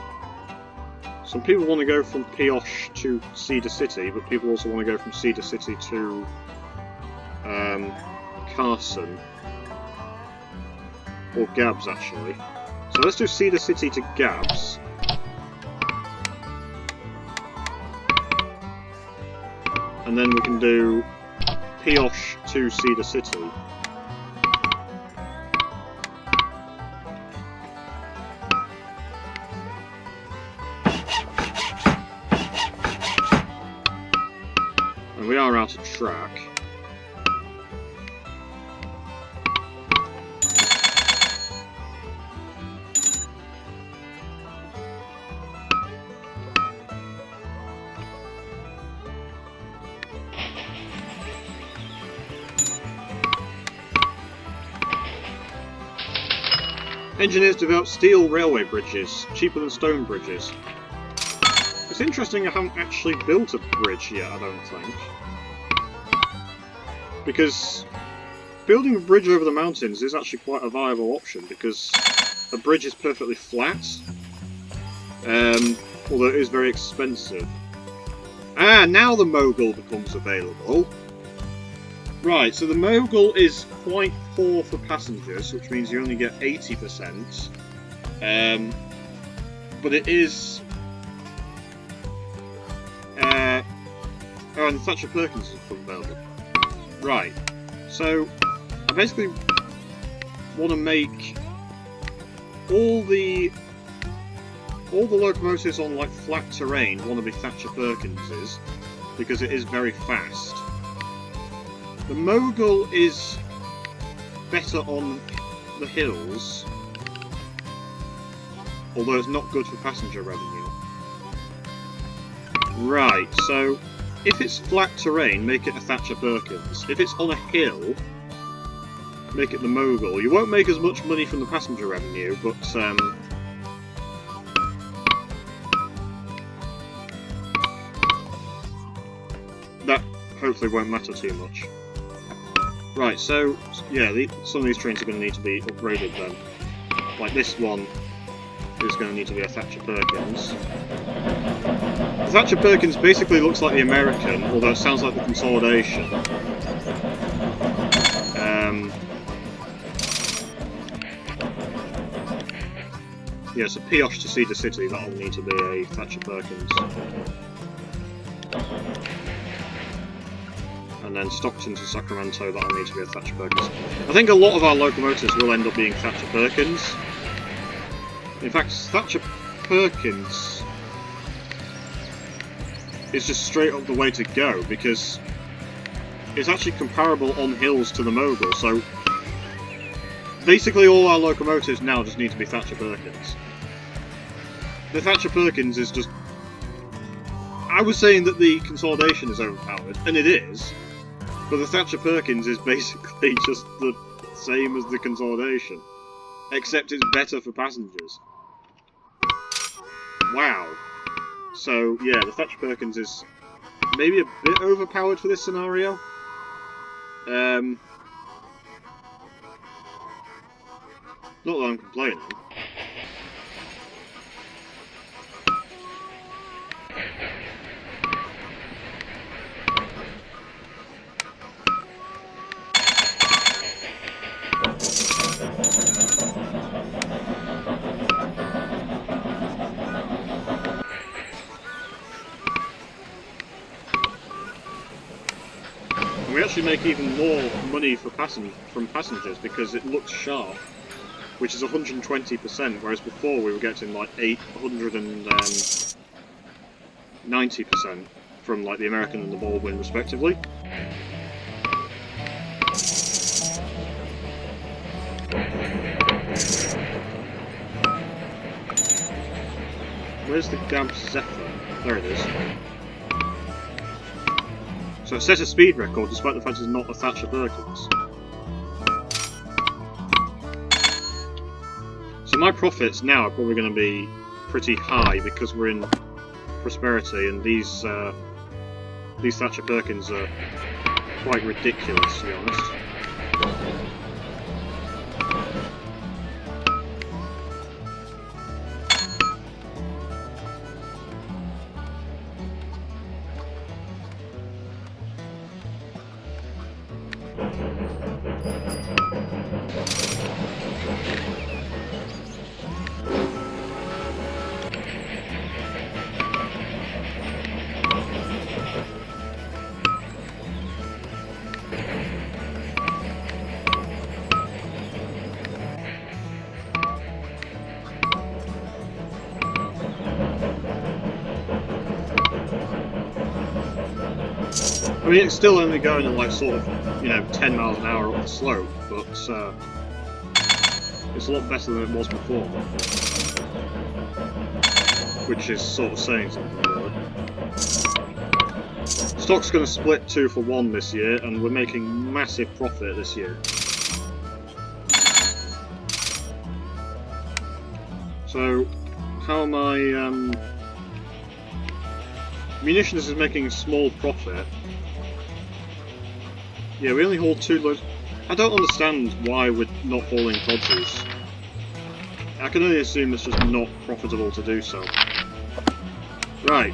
Some people want to go from Pioche to Cedar City, but people also want to go from Cedar City to Carson, or Gabs actually. So let's do Cedar City to Gabs. And then we can do Pioche to Cedar City. And we are out of track. Engineers develop steel railway bridges, cheaper than stone bridges. It's interesting I haven't actually built a bridge yet, I don't think. Because building a bridge over the mountains is actually quite a viable option, because a bridge is perfectly flat, although it is very expensive. Ah, now the Mogul becomes available. Right, so the Mogul is quite poor for passengers, which means you only get 80%. But it is... oh, and Thatcher Perkins is available. Right, so I basically want to make all the locomotives on like flat terrain want to be Thatcher Perkinses, because it is very fast. The Mogul is better on the hills, although it's not good for passenger revenue. Right, so if it's flat terrain, make it a Thatcher Perkins. If it's on a hill, make it the Mogul. You won't make as much money from the passenger revenue, but that hopefully won't matter too much. Right, so yeah, some of these trains are going to need to be upgraded then. Like this one is going to need to be a Thatcher Perkins. The Thatcher Perkins basically looks like the American, although it sounds like the consolidation. Yeah, so Pioche to Cedar City, that'll need to be a Thatcher Perkins. And then Stockton to Sacramento, that'll need to be a Thatcher Perkins. I think a lot of our locomotives will end up being Thatcher Perkins. In fact, Thatcher Perkins is just straight up the way to go, because it's actually comparable on hills to the Mogul, so basically all our locomotives now just need to be Thatcher Perkins. The Thatcher Perkins is just... I was saying that the consolidation is overpowered, and it is, but the Thatcher Perkins is basically just the same as the consolidation, except it's better for passengers. Wow. So, yeah, the Thatcher Perkins is maybe a bit overpowered for this scenario. Not that I'm complaining. actually make even more money for from passengers because it looks sharp, which is 120%, whereas before we were getting like 890% from like the American and the Baldwin respectively. Where's the Gabs Zephyr? There it is. So it set a speed record despite the fact it's not a Thatcher Perkins. So my profits now are probably going to be pretty high because we're in prosperity, and these Thatcher Perkins are quite ridiculous, to be honest. I mean, it's still only going at like sort of, 10 miles an hour up the slope, but it's a lot better than it was before. Which is sort of saying something, really. Stock's going to split 2 for 1 this year, and we're making massive profit this year. So, how am I... Munitions is making a small profit. Yeah, we only hauled 2 loads. I don't understand why we're not hauling produce. I can only assume it's just not profitable to do so. Right.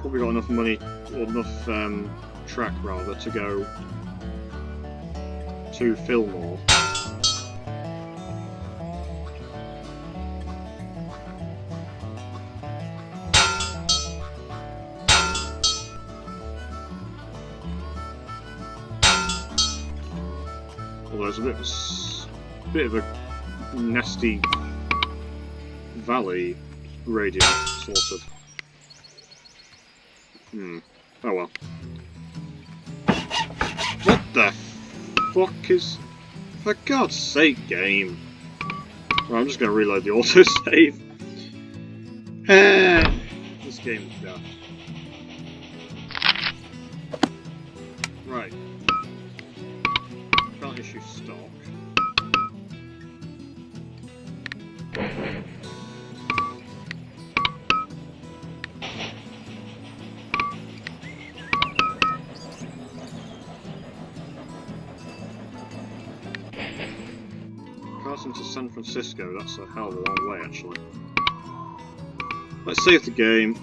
Probably got enough money, or enough track rather, to go to Fillmore. Although there's a bit of a nasty valley gradient, sort of. Oh well. What the fuck is... For God's sake, game. Right, I'm just going to reload the autosave. This game is done. Right. Can't issue stock. Carson to San Francisco, that's a hell of a long way actually. Let's save the game.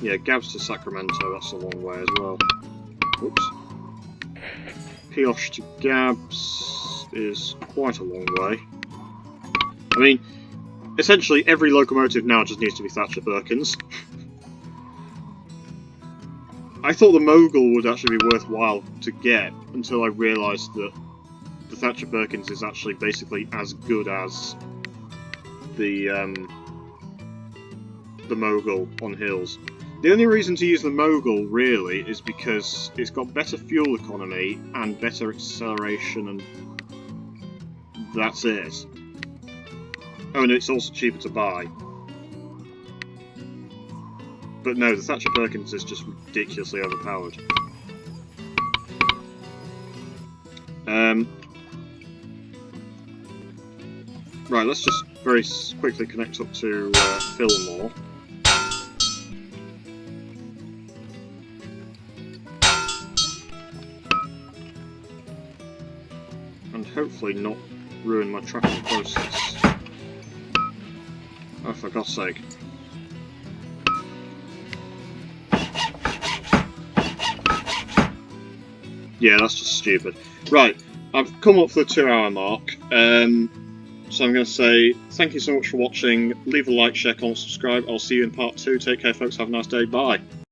Yeah, Gabs to Sacramento, that's a long way as well. Whoops. Pioche to Gabs is quite a long way. I mean, essentially every locomotive now just needs to be Thatcher Perkins. I thought the Mogul would actually be worthwhile to get until I realised that the Thatcher Perkins is actually basically as good as the Mogul on hills. The only reason to use the Mogul, really, is because it's got better fuel economy and better acceleration, and that's it. Oh, and it's also cheaper to buy. But no, the Thatcher Perkins is just ridiculously overpowered. Right, let's just very quickly connect up to Fillmore. And hopefully not ruin my tracking process. Oh, for God's sake. Yeah, that's just stupid. Right, I've come up for the 2 hour mark. So I'm going to say thank you so much for watching. Leave a like, share, comment, subscribe. I'll see you in part 2. Take care, folks. Have a nice day. Bye.